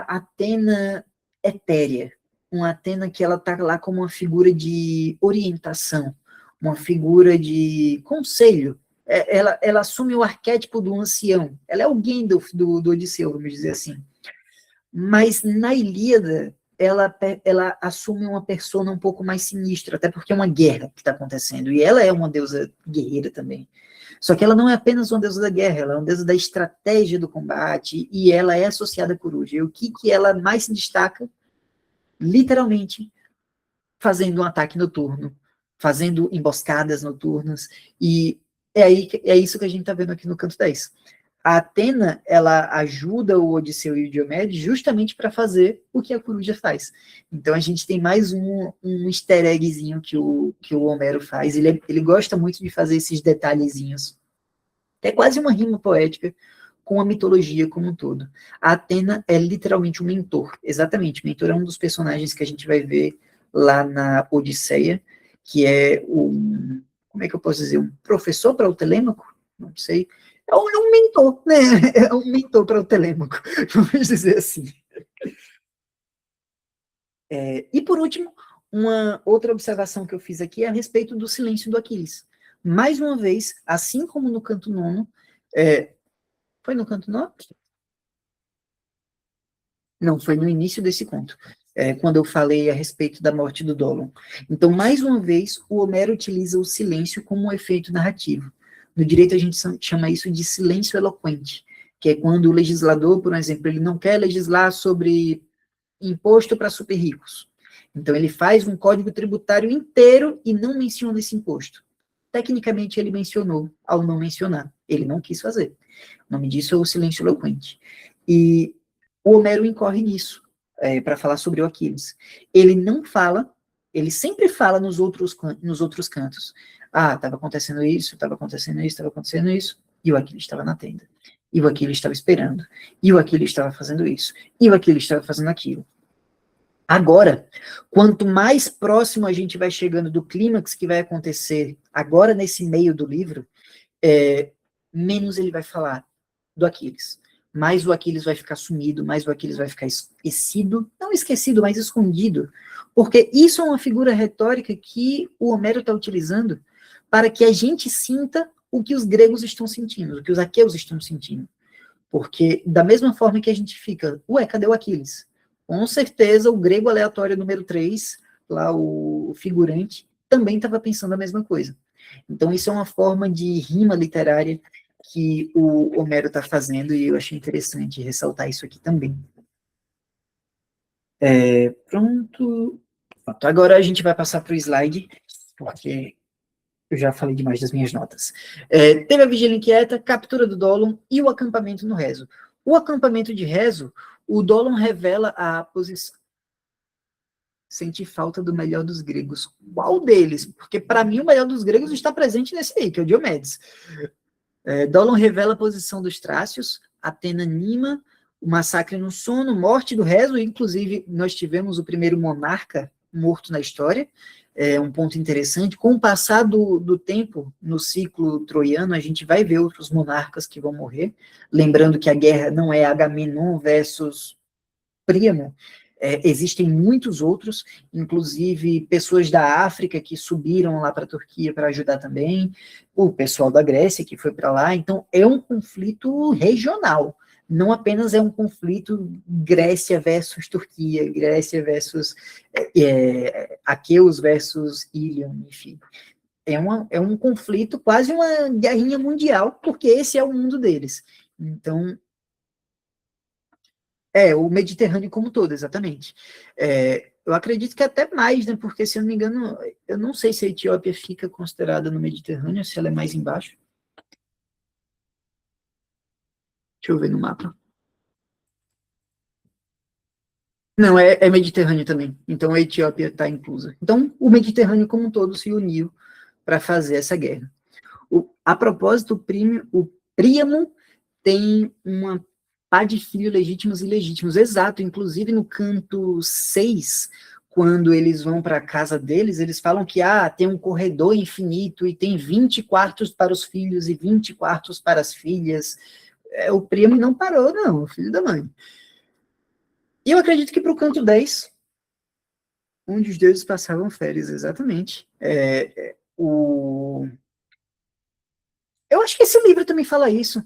Atena etérea, uma Atena que ela está lá como uma figura de orientação, uma figura de conselho. Ela assume o arquétipo do ancião, ela é o Gandalf do Odisseu, vamos dizer assim. Mas na Ilíada, ela assume uma persona um pouco mais sinistra, até porque é uma guerra que está acontecendo, e ela é uma deusa guerreira também. Só que ela não é apenas uma deusa da guerra, ela é uma deusa da estratégia do combate, e ela é associada à coruja. E o que ela mais se destaca? Literalmente, fazendo um ataque noturno, fazendo emboscadas noturnas, e é isso que a gente está vendo aqui no canto 10. A Atena, ela ajuda o Odisseu e o Diomedes justamente para fazer o que a coruja faz. Então a gente tem mais um easter eggzinho que o Homero faz. Ele gosta muito de fazer esses detalhezinhos. É quase uma rima poética com a mitologia como um todo. A Atena é literalmente um mentor. Exatamente, o mentor é um dos personagens que a gente vai ver lá na Odisseia, que é um, como é que eu posso dizer, um professor para o Telêmaco? Não sei. É um mentor, né? É um mentor para o Telêmaco, vamos dizer assim. E por último, uma outra observação que eu fiz aqui é a respeito do silêncio do Aquiles. Mais uma vez, assim como no canto nono, foi no canto nono? Não, foi no início desse conto, quando eu falei a respeito da morte do Dolon. Então, mais uma vez, o Homero utiliza o silêncio como um efeito narrativo. No direito, a gente chama isso de silêncio eloquente, que é quando o legislador, por exemplo, ele não quer legislar sobre imposto para super ricos. Então, ele faz um código tributário inteiro e não menciona esse imposto. Tecnicamente, ele mencionou ao não mencionar. Ele não quis fazer. O nome disso é o silêncio eloquente. E o Homero incorre nisso, para falar sobre o Aquiles. Ele não fala, ele sempre fala nos outros cantos. Ah, estava acontecendo isso, estava acontecendo isso, estava acontecendo isso, e o Aquiles estava na tenda. E o Aquiles estava esperando. E o Aquiles estava fazendo isso. E o Aquiles estava fazendo aquilo. Agora, quanto mais próximo a gente vai chegando do clímax que vai acontecer agora nesse meio do livro, menos ele vai falar do Aquiles. Mais o Aquiles vai ficar sumido, mais o Aquiles vai ficar esquecido, não esquecido, mas escondido. Porque isso é uma figura retórica que o Homero está utilizando para que a gente sinta o que os gregos estão sentindo, o que os aqueus estão sentindo. Porque, da mesma forma que a gente fica, ué, cadê o Aquiles? Com certeza, o grego aleatório número 3, lá o figurante, também estava pensando a mesma coisa. Então, isso é uma forma de rima literária que o Homero está fazendo, e eu achei interessante ressaltar isso aqui também. Pronto. Agora a gente vai passar para o slide, porque eu já falei demais das minhas notas. Teve a vigília inquieta, captura do Dolon e o acampamento no Rezo. O acampamento de Rezo, o Dolon revela a posição. Senti falta do melhor dos gregos. Qual deles? Porque, para mim, o melhor dos gregos está presente nesse aí, que é o Diomedes. Dolon revela a posição dos Trácios, Atena anima, o massacre no sono, morte do Rezo, inclusive nós tivemos o primeiro monarca morto na história, um ponto interessante. Com o passar do tempo, no ciclo troiano, a gente vai ver outros monarcas que vão morrer, lembrando que a guerra não é Agamenon versus Príamo, existem muitos outros, inclusive pessoas da África que subiram lá para a Turquia para ajudar também, o pessoal da Grécia que foi para lá. Então, é um conflito regional, não apenas é um conflito Grécia versus Turquia, Grécia versus aqueus versus Ilion, enfim. É um conflito, quase uma guerrinha mundial, porque esse é o mundo deles. Então, o Mediterrâneo como um todo, exatamente. Eu acredito que até mais, né? Porque, se eu não me engano, eu não sei se a Etiópia fica considerada no Mediterrâneo, se ela é mais embaixo. Deixa eu ver no mapa. Não, é Mediterrâneo também. Então a Etiópia está inclusa. Então o Mediterrâneo como um todo se uniu para fazer essa guerra. A propósito, o Príamo tem uma pá de filhos legítimos e ilegítimos. Exato, inclusive no canto 6, quando eles vão para a casa deles, eles falam que tem um corredor infinito e tem 20 quartos para os filhos e 20 quartos para as filhas. O Príamo não parou, não, filho da mãe. E eu acredito que para o canto 10, onde os deuses passavam férias, exatamente. Eu acho que esse livro também fala isso.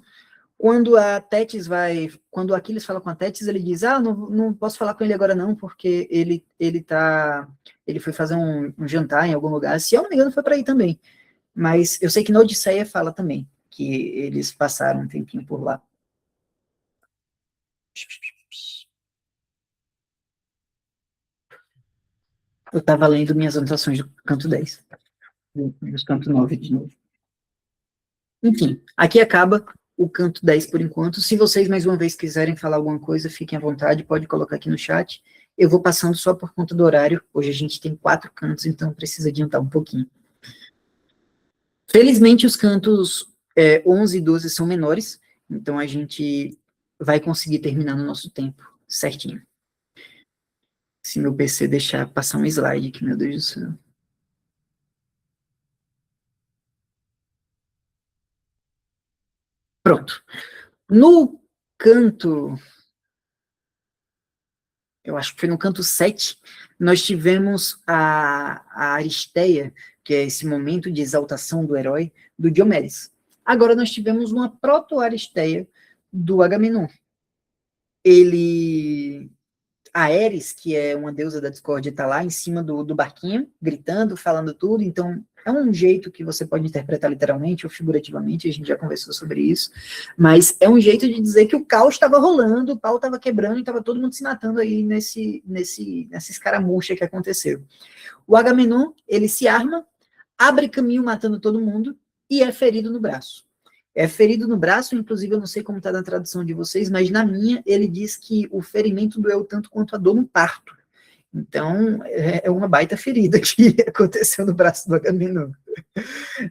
Quando o Aquiles fala com a Tétis, ele diz, não posso falar com ele agora não, porque ele foi fazer um jantar em algum lugar, se eu não me engano foi para aí também, mas eu sei que na Odisseia fala também, que eles passaram um tempinho por lá. Eu estava lendo minhas anotações do canto 10, dos canto 9 de novo. Enfim, aqui acaba o canto 10 por enquanto. Se vocês, mais uma vez, quiserem falar alguma coisa, fiquem à vontade, pode colocar aqui no chat. Eu vou passando só por conta do horário. Hoje a gente tem 4 cantos, então precisa adiantar um pouquinho. Felizmente, os cantos 11 e 12 são menores, então a gente vai conseguir terminar no nosso tempo certinho. Se meu PC deixar passar um slide aqui, meu Deus do céu. Pronto. No canto, eu acho que foi no canto 7, nós tivemos a Aristeia, que é esse momento de exaltação do herói, do Diomedes. Agora nós tivemos uma proto-Aristeia do Agamenon. A Ares, que é uma deusa da discórdia, está lá em cima do barquinho, gritando, falando tudo, então é um jeito que você pode interpretar literalmente ou figurativamente, a gente já conversou sobre isso, mas é um jeito de dizer que o caos estava rolando, o pau estava quebrando e estava todo mundo se matando aí nessa escaramucha que aconteceu. O Agamenon, ele se arma, abre caminho matando todo mundo e é ferido no braço. É ferido no braço, inclusive eu não sei como está na tradução de vocês, mas na minha ele diz que o ferimento doeu tanto quanto a dor no parto. Então é uma baita ferida que aconteceu no braço do Agamenon.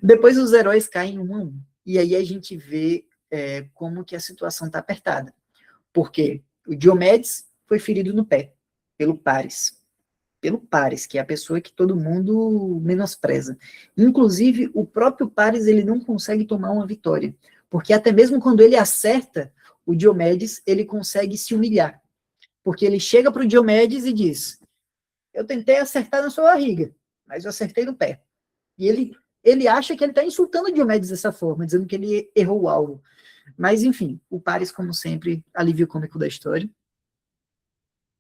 Depois os heróis caem um a um, e aí a gente vê como que a situação está apertada. Porque o Diomedes foi ferido no pé, pelo Paris, que é a pessoa que todo mundo menospreza. Inclusive, o próprio Paris, ele não consegue tomar uma vitória, porque até mesmo quando ele acerta o Diomedes, ele consegue se humilhar, porque ele chega para o Diomedes e diz, eu tentei acertar na sua barriga, mas eu acertei no pé. E ele acha que ele está insultando o Diomedes dessa forma, dizendo que ele errou o alvo. Mas, enfim, o Paris, como sempre, alívio cômico da história.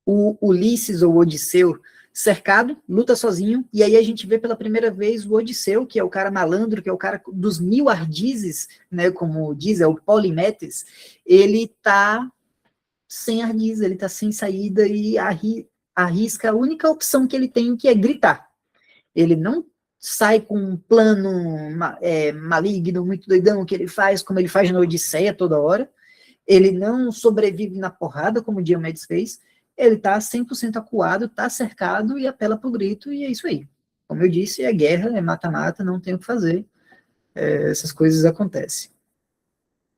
O Ulisses, ou Odisseu, cercado, luta sozinho, e aí a gente vê pela primeira vez o Odisseu, que é o cara malandro, que é o cara dos 1000 ardizes, né, como diz, é o Polimetes, ele tá sem ardiz, ele tá sem saída e arrisca a única opção que ele tem, que é gritar. Ele não sai com um plano maligno, muito doidão, que ele faz, como ele faz na Odisseia toda hora, ele não sobrevive na porrada, como o Diomedes fez, ele está 100% acuado, está cercado e apela para o grito, e é isso aí. Como eu disse, é guerra, é mata-mata, não tem o que fazer, essas coisas acontecem.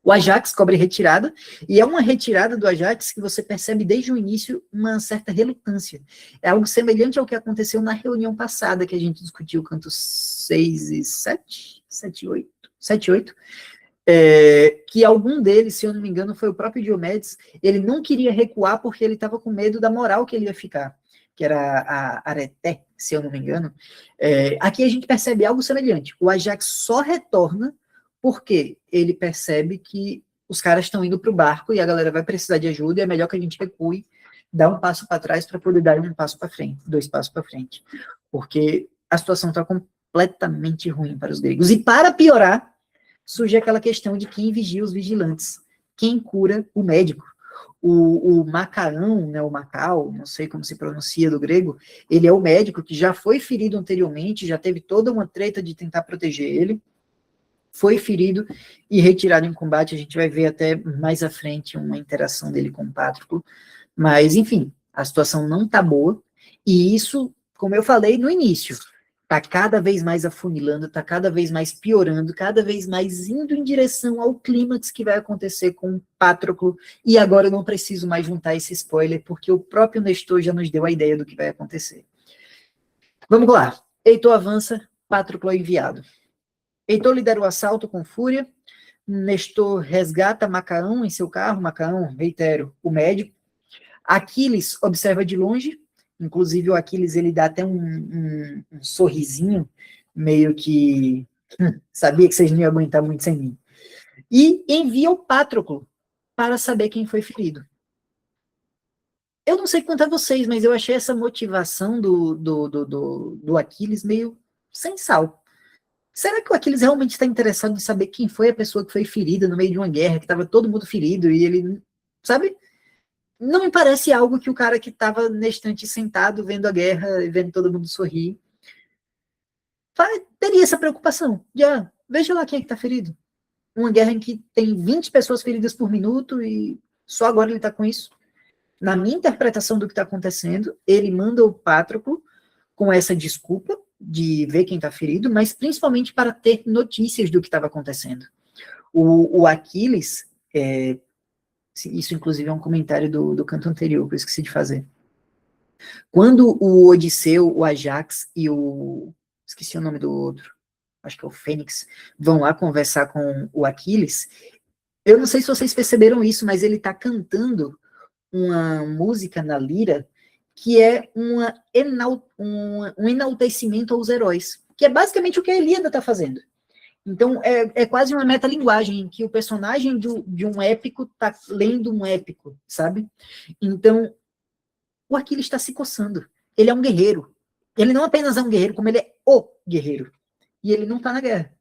O Ajax cobre retirada, e é uma retirada do Ajax que você percebe desde o início uma certa relutância. É algo semelhante ao que aconteceu na reunião passada, que a gente discutiu o canto 6 e 7, 7 e 8, 7 e 8, que algum deles, se eu não me engano, foi o próprio Diomedes, ele não queria recuar porque ele estava com medo da moral que ele ia ficar, que era a Areté, se eu não me engano. Aqui a gente percebe algo semelhante. O Ajax só retorna porque ele percebe que os caras estão indo para o barco e a galera vai precisar de ajuda e é melhor que a gente recue, dar um passo para trás para poder dar um passo para frente, 2 passos para frente. Porque a situação está completamente ruim para os gregos. E para piorar, surge aquela questão de quem vigia os vigilantes, quem cura o médico. O Macaão, né, o Macau, não sei como se pronuncia do grego, ele é o médico que já foi ferido anteriormente, já teve toda uma treta de tentar proteger ele, foi ferido e retirado em combate, a gente vai ver até mais à frente uma interação dele com o Pátroclo, mas enfim, a situação não está boa, e isso, como eu falei no início, está cada vez mais afunilando, está cada vez mais piorando, cada vez mais indo em direção ao clímax que vai acontecer com o Pátroclo, e agora eu não preciso mais juntar esse spoiler, porque o próprio Nestor já nos deu a ideia do que vai acontecer. Vamos lá, Heitor avança, Pátroclo é enviado. Heitor lidera o assalto com fúria, Nestor resgata Macaão em seu carro, Macaão, reitero, o médico. Aquiles observa de longe, inclusive o Aquiles ele dá até um sorrisinho, meio que sabia que vocês não iam aguentar muito sem mim. E envia o Pátroclo para saber quem foi ferido. Eu não sei quanto a vocês, mas eu achei essa motivação do Aquiles meio sem sal. Será que o Aquiles realmente está interessado em saber quem foi a pessoa que foi ferida no meio de uma guerra, que estava todo mundo ferido, e ele, sabe? Não me parece algo que o cara que estava na estante sentado, vendo a guerra, e vendo todo mundo sorrir, teria essa preocupação. Já, veja lá quem é que está ferido. uma guerra em que tem 20 pessoas feridas por minuto e só agora ele está com isso. Na minha interpretação do que está acontecendo, ele manda o Patroclo com essa desculpa de ver quem está ferido, mas principalmente para ter notícias do que estava acontecendo. O Aquiles, isso inclusive é um comentário do canto anterior, que eu esqueci de fazer. Quando o Odisseu, o Ajax e esqueci o nome do outro, acho que é o Fênix, vão lá conversar com o Aquiles, eu não sei se vocês perceberam isso, mas ele está cantando uma música na lira que é um enaltecimento aos heróis, que é basicamente o que a Ilíada está fazendo. Então, é quase uma metalinguagem, em que o personagem de um épico está lendo um épico, sabe? Então, o Aquiles está se coçando. Ele é um guerreiro. Ele não apenas é um guerreiro, como ele é o guerreiro. E ele não está na guerra.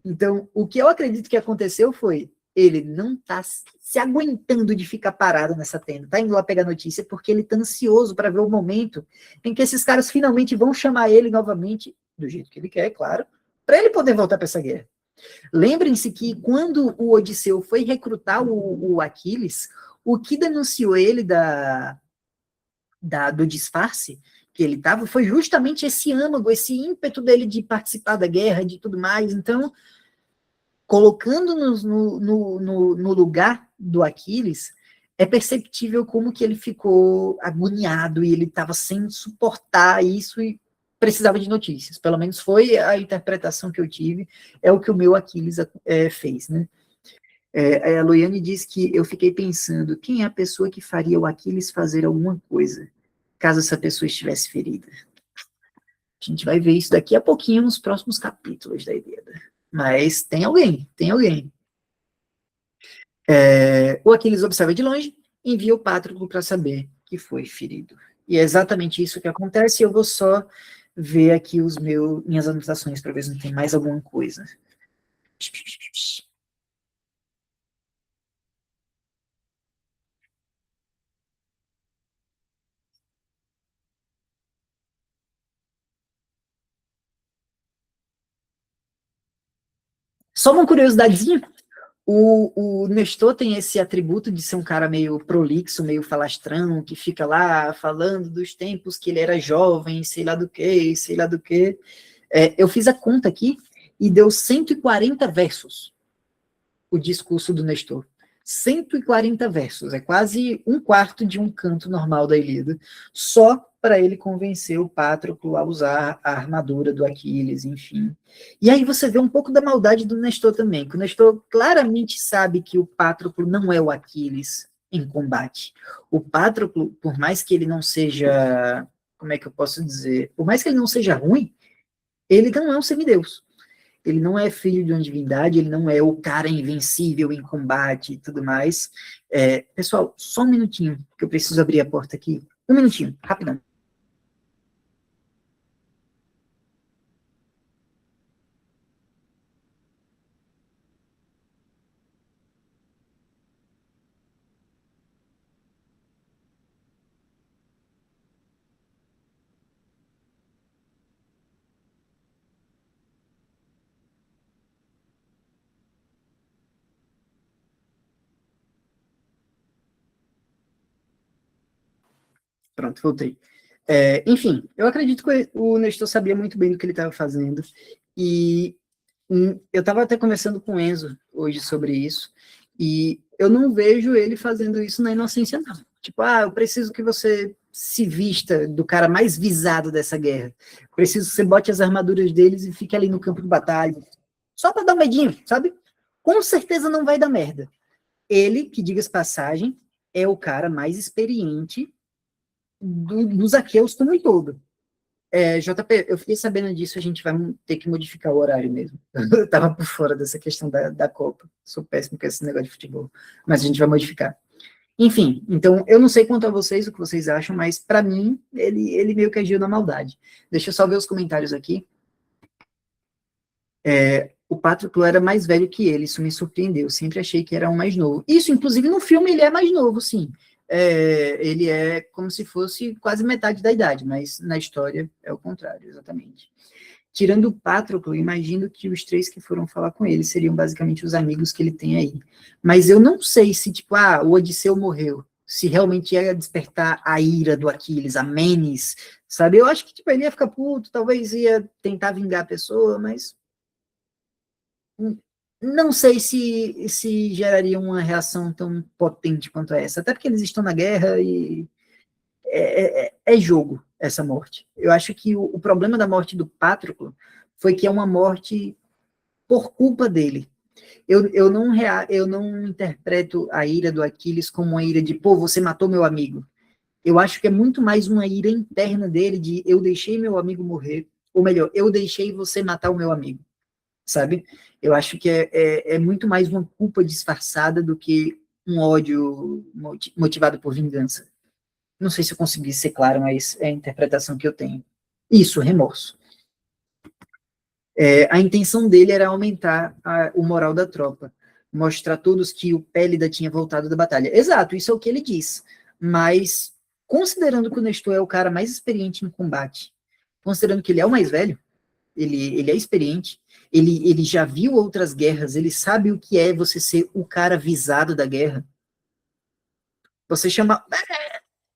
Então, o que eu acredito que aconteceu foi, ele não está se aguentando de ficar parado nessa tenda, está indo lá pegar notícia, porque ele está ansioso para ver o momento em que esses caras finalmente vão chamar ele novamente, do jeito que ele quer, claro, para ele poder voltar para essa guerra. Lembrem-se que quando o Odisseu foi recrutar o Aquiles, o que denunciou ele do disfarce que ele estava foi justamente esse âmago, esse ímpeto dele de participar da guerra, de tudo mais. Então, colocando-nos no lugar do Aquiles, é perceptível como que ele ficou agoniado e ele estava sem suportar isso e precisava de notícias. Pelo menos foi a interpretação que eu tive, é o que o meu Aquiles fez, né? A Loiane diz que eu fiquei pensando, quem é a pessoa que faria o Aquiles fazer alguma coisa, caso essa pessoa estivesse ferida? A gente vai ver isso daqui a pouquinho nos próximos capítulos da Ilíada. Mas tem alguém, tem alguém. O Aquiles observa de longe, envia o Patroclo para saber que foi ferido. E é exatamente isso que acontece, eu vou só ver aqui minhas anotações para ver se não tem mais alguma coisa. Só uma curiosidadezinha, o Nestor tem esse atributo de ser um cara meio prolixo, meio falastrão, que fica lá falando dos tempos que ele era jovem, sei lá do que, sei lá do que. Eu fiz a conta aqui e deu 140 versos o discurso do Nestor. 140 versos, é quase um quarto de um canto normal da Ilíada, só para ele convencer o Patroclo a usar a armadura do Aquiles, enfim. E aí você vê um pouco da maldade do Nestor também, que o Nestor claramente sabe que o Patroclo não é o Aquiles em combate. O Patroclo, por mais que ele não seja, como é que eu posso dizer, por mais que ele não seja ruim, ele não é um semideus. Ele não é filho de uma divindade, ele não é o cara invencível em combate e tudo mais. Pessoal, só um minutinho, que eu preciso abrir a porta aqui. Um minutinho, rapidão. Pronto, voltei. Enfim, eu acredito que o Nestor sabia muito bem do que ele estava fazendo, e eu estava até conversando com o Enzo hoje sobre isso, e eu não vejo ele fazendo isso na inocência, não. Tipo, eu preciso que você se vista do cara mais visado dessa guerra. Preciso que você bote as armaduras deles e fique ali no campo de batalha. Só para dar um medinho, sabe? Com certeza não vai dar merda. Ele, que diga-se passagem, é o cara mais experiente dos aqueus como um todo. JP, eu fiquei sabendo disso, a gente vai ter que modificar o horário mesmo. Eu tava por fora dessa questão da Copa. Sou péssimo com esse negócio de futebol. Mas a gente vai modificar. Enfim, então, eu não sei quanto a vocês, o que vocês acham, mas para mim, ele meio que agiu na maldade. Deixa eu só ver os comentários aqui. O Patroclo era mais velho que ele, isso me surpreendeu. Sempre achei que era um mais novo. Isso, inclusive, no filme ele é mais novo, sim. Ele é como se fosse quase metade da idade, mas na história é o contrário, exatamente. tirando o Patroclo, imagino que os 3 que foram falar com ele seriam basicamente os amigos que ele tem aí. Mas eu não sei se, tipo, o Odisseu morreu, se realmente ia despertar a ira do Aquiles, a Menes, sabe? Eu acho que, tipo, ele ia ficar puto, talvez ia tentar vingar a pessoa, mas não sei se geraria uma reação tão potente quanto essa. Até porque eles estão na guerra e é jogo essa morte. Eu acho que o problema da morte do Patroclo foi que é uma morte por culpa dele. Eu não interpreto a ira do Aquiles como uma ira de, pô, você matou meu amigo. Eu acho que é muito mais uma ira interna dele de eu deixei meu amigo morrer, ou melhor, eu deixei você matar o meu amigo, sabe? Eu acho que é muito mais uma culpa disfarçada do que um ódio motivado por vingança. Não sei se eu consegui ser claro, mas é a interpretação que eu tenho. Isso, remorso. A intenção dele era aumentar o moral da tropa, mostrar a todos que o Pélida tinha voltado da batalha. Exato, isso é o que ele diz. Mas, considerando que o Nestor é o cara mais experiente no combate, considerando que ele é o mais velho, ele é experiente, ele já viu outras guerras, ele sabe o que é você ser o cara visado da guerra. Você chama.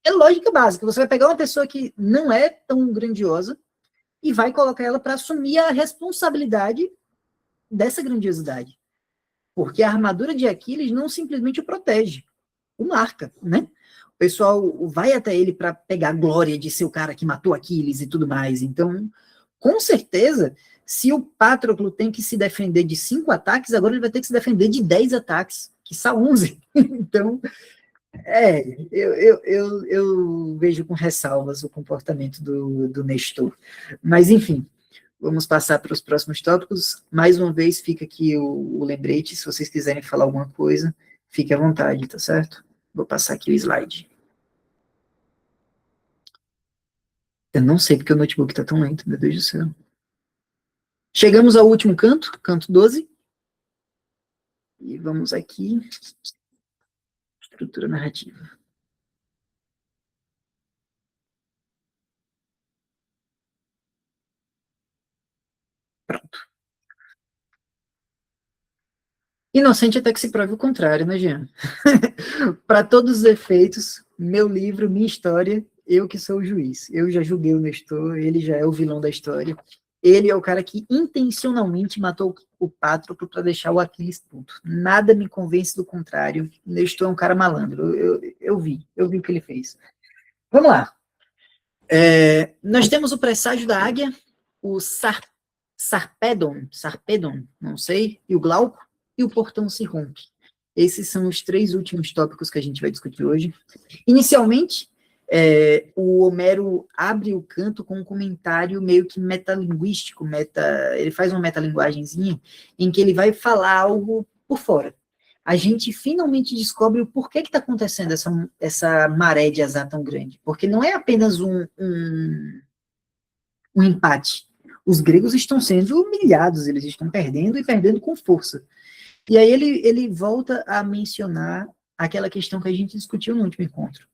É lógica básica. Você vai pegar uma pessoa que não é tão grandiosa e vai colocar ela para assumir a responsabilidade dessa grandiosidade. Porque a armadura de Aquiles não simplesmente o protege, o marca, né? O pessoal vai até ele para pegar a glória de ser o cara que matou Aquiles e tudo mais. Então, com certeza, se o Patroclo tem que se defender de 5 ataques, agora ele vai ter que se defender de 10 ataques, que são 11. Então, eu vejo com ressalvas o comportamento do Nestor. Mas, enfim, vamos passar para os próximos tópicos. Mais uma vez, fica aqui o lembrete. Se vocês quiserem falar alguma coisa, fique à vontade, tá certo? Vou passar aqui o slide. Eu não sei porque o notebook está tão lento, meu Deus do céu. Chegamos ao último canto, canto 12. E vamos aqui. Estrutura narrativa. Pronto. Inocente até que se prove o contrário, né, Jean? Para todos os efeitos, meu livro, minha história, eu que sou o juiz. Eu já julguei o Nestor, ele já é o vilão da história. Ele é o cara que intencionalmente matou o Patroclo para deixar o Aquiles puto. Nada me convence do contrário. Nestor é um cara malandro. Eu vi o que ele fez. Vamos lá. Nós temos o presságio da águia, o Sarpedon, não sei, e o Glauco, e o portão se rompe. Esses são os 3 últimos tópicos que a gente vai discutir hoje. Inicialmente, o Homero abre o canto com um comentário meio que metalinguístico, ele faz uma metalinguagenzinha, em que ele vai falar algo por fora. A gente finalmente descobre o porquê que está acontecendo essa maré de azar tão grande. Porque não é apenas um empate. Os gregos estão sendo humilhados, eles estão perdendo e perdendo com força. E aí ele volta a mencionar aquela questão que a gente discutiu no último encontro,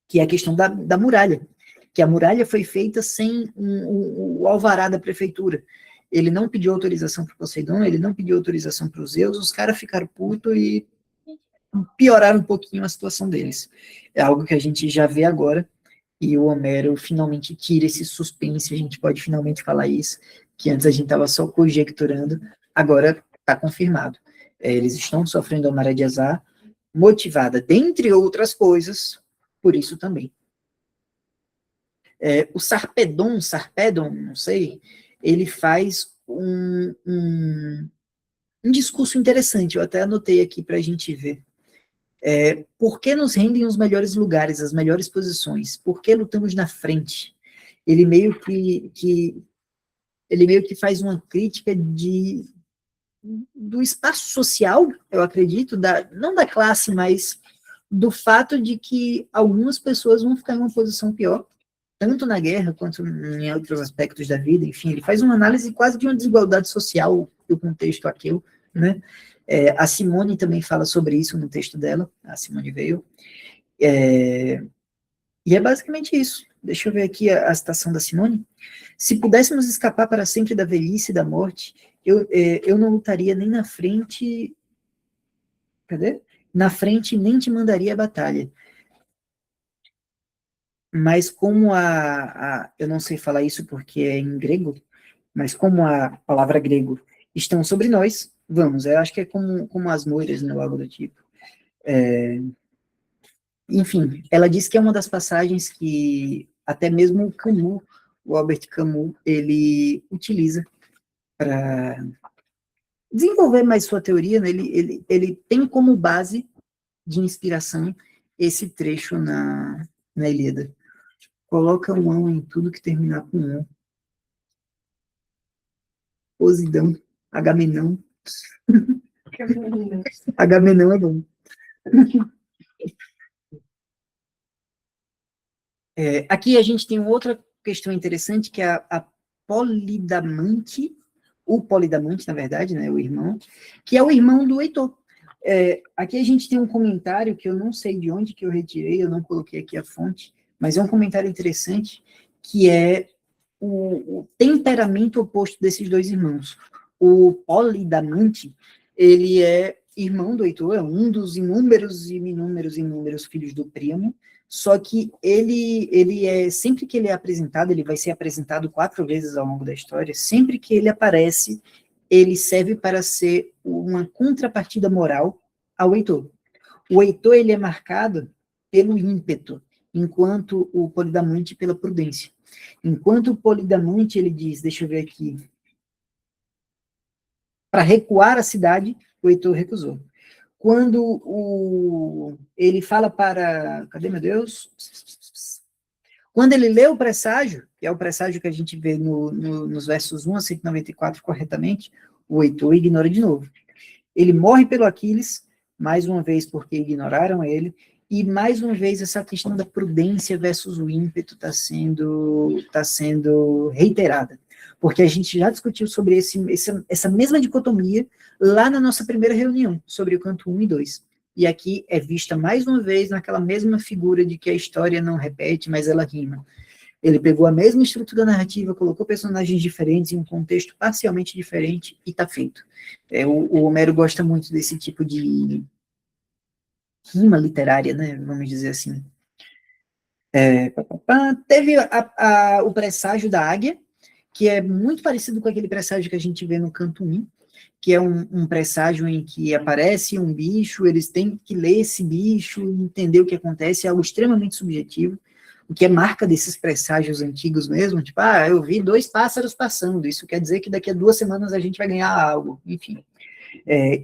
que é a questão da muralha, que a muralha foi feita sem o alvará da prefeitura. Ele não pediu autorização para o Poseidon, ele não pediu autorização para os Zeus, os caras ficaram putos e pioraram um pouquinho a situação deles. É algo que a gente já vê agora, e o Homero finalmente tira esse suspense, a gente pode finalmente falar isso, que antes a gente estava só conjecturando, agora está confirmado. Eles estão sofrendo uma maré de azar, motivada, dentre outras coisas, por isso também. O Sarpedon, não sei, ele faz um discurso interessante, eu até anotei aqui para a gente ver. Por que nos rendem os melhores lugares, as melhores posições? Por que lutamos na frente? Ele meio que faz uma crítica do espaço social, eu acredito, não da classe, mas do fato de que algumas pessoas vão ficar em uma posição pior, tanto na guerra quanto em outros aspectos da vida. Enfim, ele faz uma análise quase de uma desigualdade social do contexto aquele, né? A Simone também fala sobre isso no texto dela, a Simone Weil. E é basicamente isso. deixa eu ver aqui a citação da Simone. Se pudéssemos escapar para sempre da velhice e da morte, eu não lutaria nem na frente... Cadê? Na frente nem te mandaria a batalha. Mas como eu não sei falar isso porque é em grego, mas como a palavra grego estão sobre nós, vamos, eu acho que é como as moiras, né, algo do tipo. Enfim, ela diz que é uma das passagens que até mesmo o Camus, o Albert Camus, ele utiliza para desenvolver mais sua teoria, né? Ele tem como base de inspiração esse trecho na Ilíada. Coloca um ão em tudo que terminar com um. Posidão, Agamenão. Agamenão é bom. Aqui a gente tem outra questão interessante, que é a Polidamante, o Polidamante, na verdade, né, o irmão, que é o irmão do Heitor. Aqui a gente tem um comentário que eu não sei de onde que eu retirei, eu não coloquei aqui a fonte, mas é um comentário interessante, que é o temperamento oposto desses dois irmãos. O Polidamante, ele é irmão do Heitor, é um dos inúmeros filhos do Príamo, só que sempre que ele é apresentado, ele vai ser apresentado 4 vezes ao longo da história, sempre que ele aparece, ele serve para ser uma contrapartida moral ao Heitor. O Heitor, ele é marcado pelo ímpeto, enquanto o Polidamante pela prudência. Enquanto o Polidamante, ele diz, deixa eu ver aqui, para recuar a cidade, o Heitor recusou. Quando ele fala para... Cadê, meu Deus? Quando ele lê o presságio, que é o presságio que a gente vê nos versos 1 a 194 corretamente, o Heitor ignora de novo. Ele morre pelo Aquiles, mais uma vez porque ignoraram ele, e mais uma vez essa questão da prudência versus o ímpeto está sendo reiterada. Porque a gente já discutiu sobre essa mesma dicotomia lá na nossa primeira reunião, sobre o canto 1 e 2. E aqui é vista mais uma vez naquela mesma figura de que a história não repete, mas ela rima. Ele pegou a mesma estrutura narrativa, colocou personagens diferentes em um contexto parcialmente diferente e está feito. O Homero gosta muito desse tipo de rima literária, né? Vamos dizer assim. Teve o presságio da águia, que é muito parecido com aquele presságio que a gente vê no canto 1, que é um presságio em que aparece um bicho, eles têm que ler esse bicho, entender o que acontece, é algo extremamente subjetivo, o que é marca desses presságios antigos mesmo, tipo, eu vi 2 pássaros passando, isso quer dizer que daqui a 2 semanas a gente vai ganhar algo, enfim.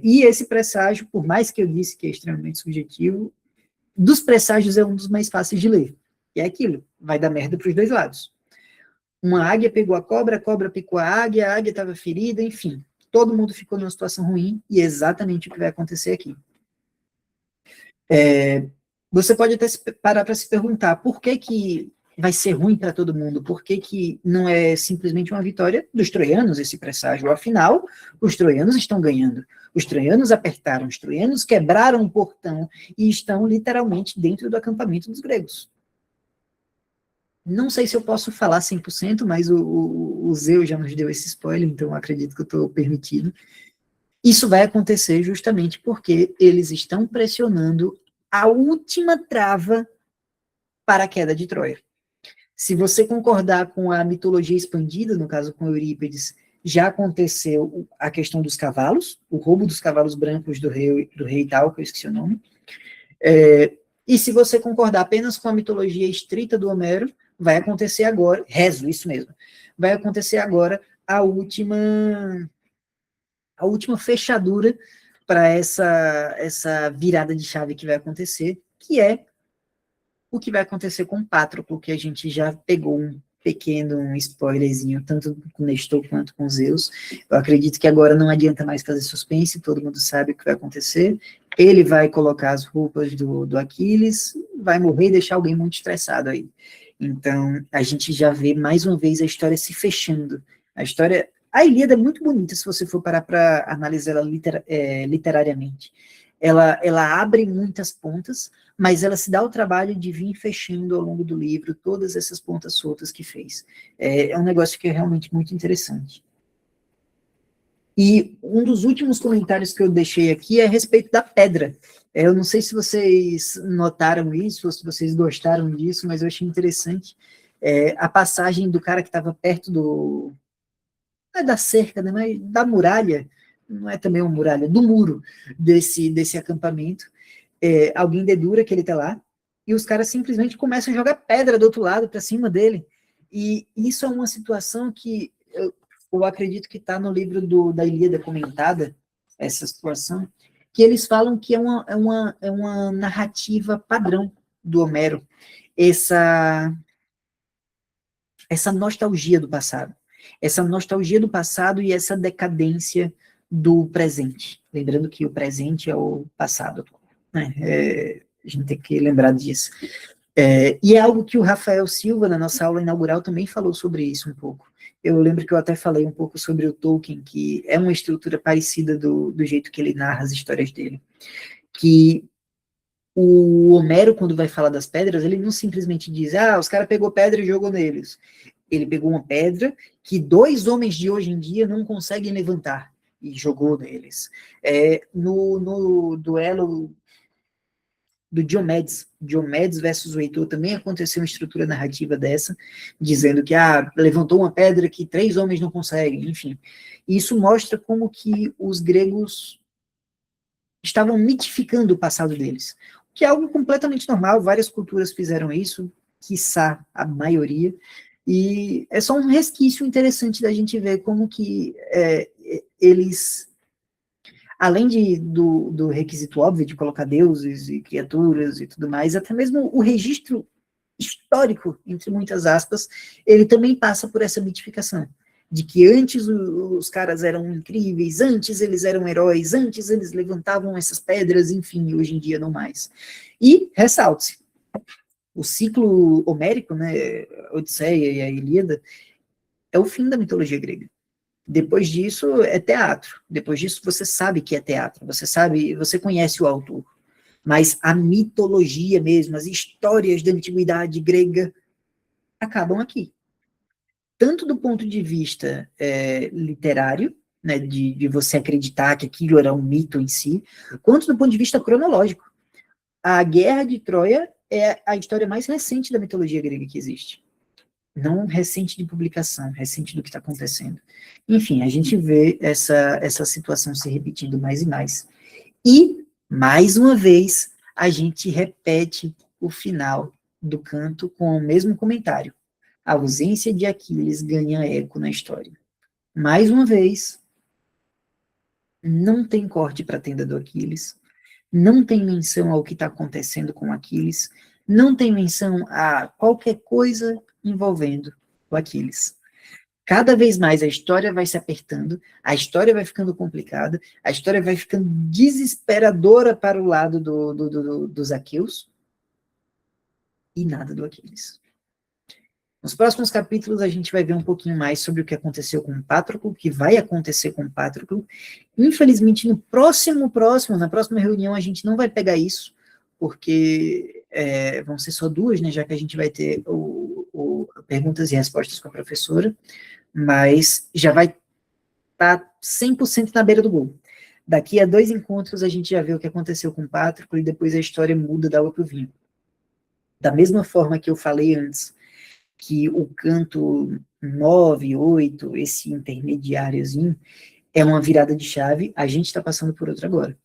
E esse presságio, por mais que eu disse que é extremamente subjetivo, dos presságios é um dos mais fáceis de ler, e é aquilo, vai dar merda para os 2 lados. Uma águia pegou a cobra picou a águia estava ferida, enfim, todo mundo ficou numa situação ruim, e é exatamente o que vai acontecer aqui. Você pode até parar para se perguntar, por que vai ser ruim para todo mundo? Por que não é simplesmente uma vitória dos troianos, esse presságio? Afinal, os troianos estão ganhando. Os troianos apertaram, os troianos quebraram o portão e estão literalmente dentro do acampamento dos gregos. Não sei se eu posso falar 100%, mas o Zeu já nos deu esse spoiler, então acredito que eu estou permitido. Isso vai acontecer justamente porque eles estão pressionando a última trava para a queda de Troia. Se você concordar com a mitologia expandida, no caso com Eurípides, já aconteceu a questão dos cavalos, o roubo dos cavalos brancos do rei tal, que eu esqueci o nome. E se você concordar apenas com a mitologia estrita do Homero, vai acontecer agora, rezo, isso mesmo, vai acontecer agora a última fechadura para essa virada de chave que vai acontecer, que é o que vai acontecer com Patroclo, que a gente já pegou um pequeno spoilerzinho, tanto com Nestor quanto com Zeus. Eu acredito que agora não adianta mais fazer suspense, todo mundo sabe o que vai acontecer. Ele vai colocar as roupas do Aquiles, vai morrer e deixar alguém muito estressado aí. Então, a gente já vê mais uma vez a história se fechando. A Ilíada é muito bonita, se você for parar para analisar ela literariamente. ela abre muitas pontas, mas ela se dá o trabalho de vir fechando ao longo do livro todas essas pontas soltas que fez. É um negócio que é realmente muito interessante. E um dos últimos comentários que eu deixei aqui é a respeito da pedra. Eu não sei se vocês notaram isso, ou se vocês gostaram disso, mas eu achei interessante a passagem do cara que estava perto do... Não é da cerca, né, mas da muralha, não é também uma muralha, do muro desse acampamento. Alguém dedura que ele está lá, e os caras simplesmente começam a jogar pedra do outro lado para cima dele. E isso é uma situação que eu acredito que está no livro da Ilíada comentada, essa situação, que eles falam que é uma narrativa padrão do Homero, essa nostalgia do passado. Essa nostalgia do passado e essa decadência do presente. Lembrando que o presente é o passado. Né? A gente tem que lembrar disso. E é algo que o Rafael Silva, na nossa aula inaugural, também falou sobre isso um pouco. Eu lembro que eu até falei um pouco sobre o Tolkien, que é uma estrutura parecida do jeito que ele narra as histórias dele. Que o Homero, quando vai falar das pedras, ele não simplesmente diz, os caras pegou pedra e jogou neles. Ele pegou uma pedra que 2 homens de hoje em dia não conseguem levantar e jogou neles. No duelo do Diomedes versus o Heitor, também aconteceu uma estrutura narrativa dessa, dizendo que levantou uma pedra que 3 homens não conseguem, enfim. Isso mostra como que os gregos estavam mitificando o passado deles, que é algo completamente normal, várias culturas fizeram isso, quiçá a maioria, e é só um resquício interessante da gente ver como que eles, além do requisito óbvio de colocar deuses e criaturas e tudo mais, até mesmo o registro histórico, entre muitas aspas, ele também passa por essa mitificação, de que antes os caras eram incríveis, antes eles eram heróis, antes eles levantavam essas pedras, enfim, hoje em dia não mais. E, ressalte-se, o ciclo homérico, né, a Odisseia e a Ilíada, é o fim da mitologia grega. Depois disso é teatro. Depois disso você sabe que é teatro. Você conhece o autor. Mas a mitologia mesmo, as histórias da antiguidade grega acabam aqui. Tanto do ponto de vista literário, né, de você acreditar que aquilo era um mito em si, quanto do ponto de vista cronológico. A Guerra de Troia é a história mais recente da mitologia grega que existe. Não recente de publicação, recente do que está acontecendo. Enfim, a gente vê essa situação se repetindo mais e mais. E, mais uma vez, a gente repete o final do canto com o mesmo comentário. A ausência de Aquiles ganha eco na história. Mais uma vez, não tem corte para a tenda do Aquiles, não tem menção ao que está acontecendo com Aquiles, não tem menção a qualquer coisa envolvendo o Aquiles. Cada vez mais a história vai se apertando, a história vai ficando complicada, a história vai ficando desesperadora para o lado dos aqueus, e nada do Aquiles. Nos próximos capítulos a gente vai ver um pouquinho mais sobre o que aconteceu com o Patroclo, o que vai acontecer com o Patroclo. Infelizmente, na próxima reunião a gente não vai pegar isso, porque vão ser só 2, né, já que a gente vai ter perguntas e respostas com a professora, mas já vai estar 100% na beira do gol. Daqui a 2 encontros a gente já vê o que aconteceu com o Patroclo e depois a história muda da água para o vinho. Da mesma forma que eu falei antes, que o canto 9, 8, esse intermediáriozinho, é uma virada de chave, a gente está passando por outra agora.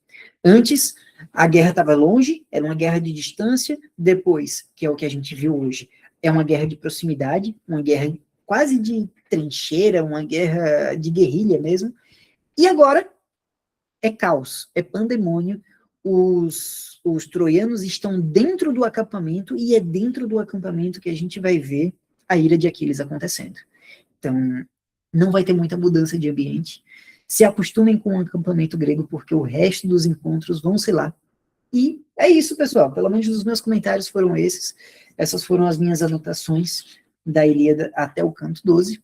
Antes, a guerra estava longe, era uma guerra de distância, depois, que é o que a gente viu hoje, é uma guerra de proximidade, uma guerra quase de trincheira, uma guerra de guerrilha mesmo, e agora é caos, é pandemônio, os troianos estão dentro do acampamento, e é dentro do acampamento que a gente vai ver a ira de Aquiles acontecendo. Então, não vai ter muita mudança de ambiente. Se acostumem com o acampamento grego, porque o resto dos encontros vão ser lá. E é isso, pessoal. Pelo menos os meus comentários foram esses. Essas foram as minhas anotações da Ilíada até o canto 12.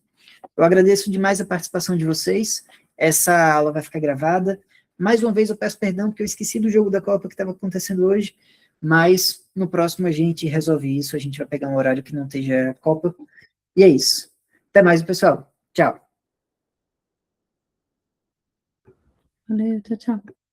Eu agradeço demais a participação de vocês. Essa aula vai ficar gravada, Mais uma vez eu peço perdão, porque eu esqueci do jogo da Copa que estava acontecendo hoje, mas no próximo a gente resolve isso, a gente vai pegar um horário que não esteja Copa, e é isso. Até mais, pessoal. Tchau. Valeu, tchau, tchau.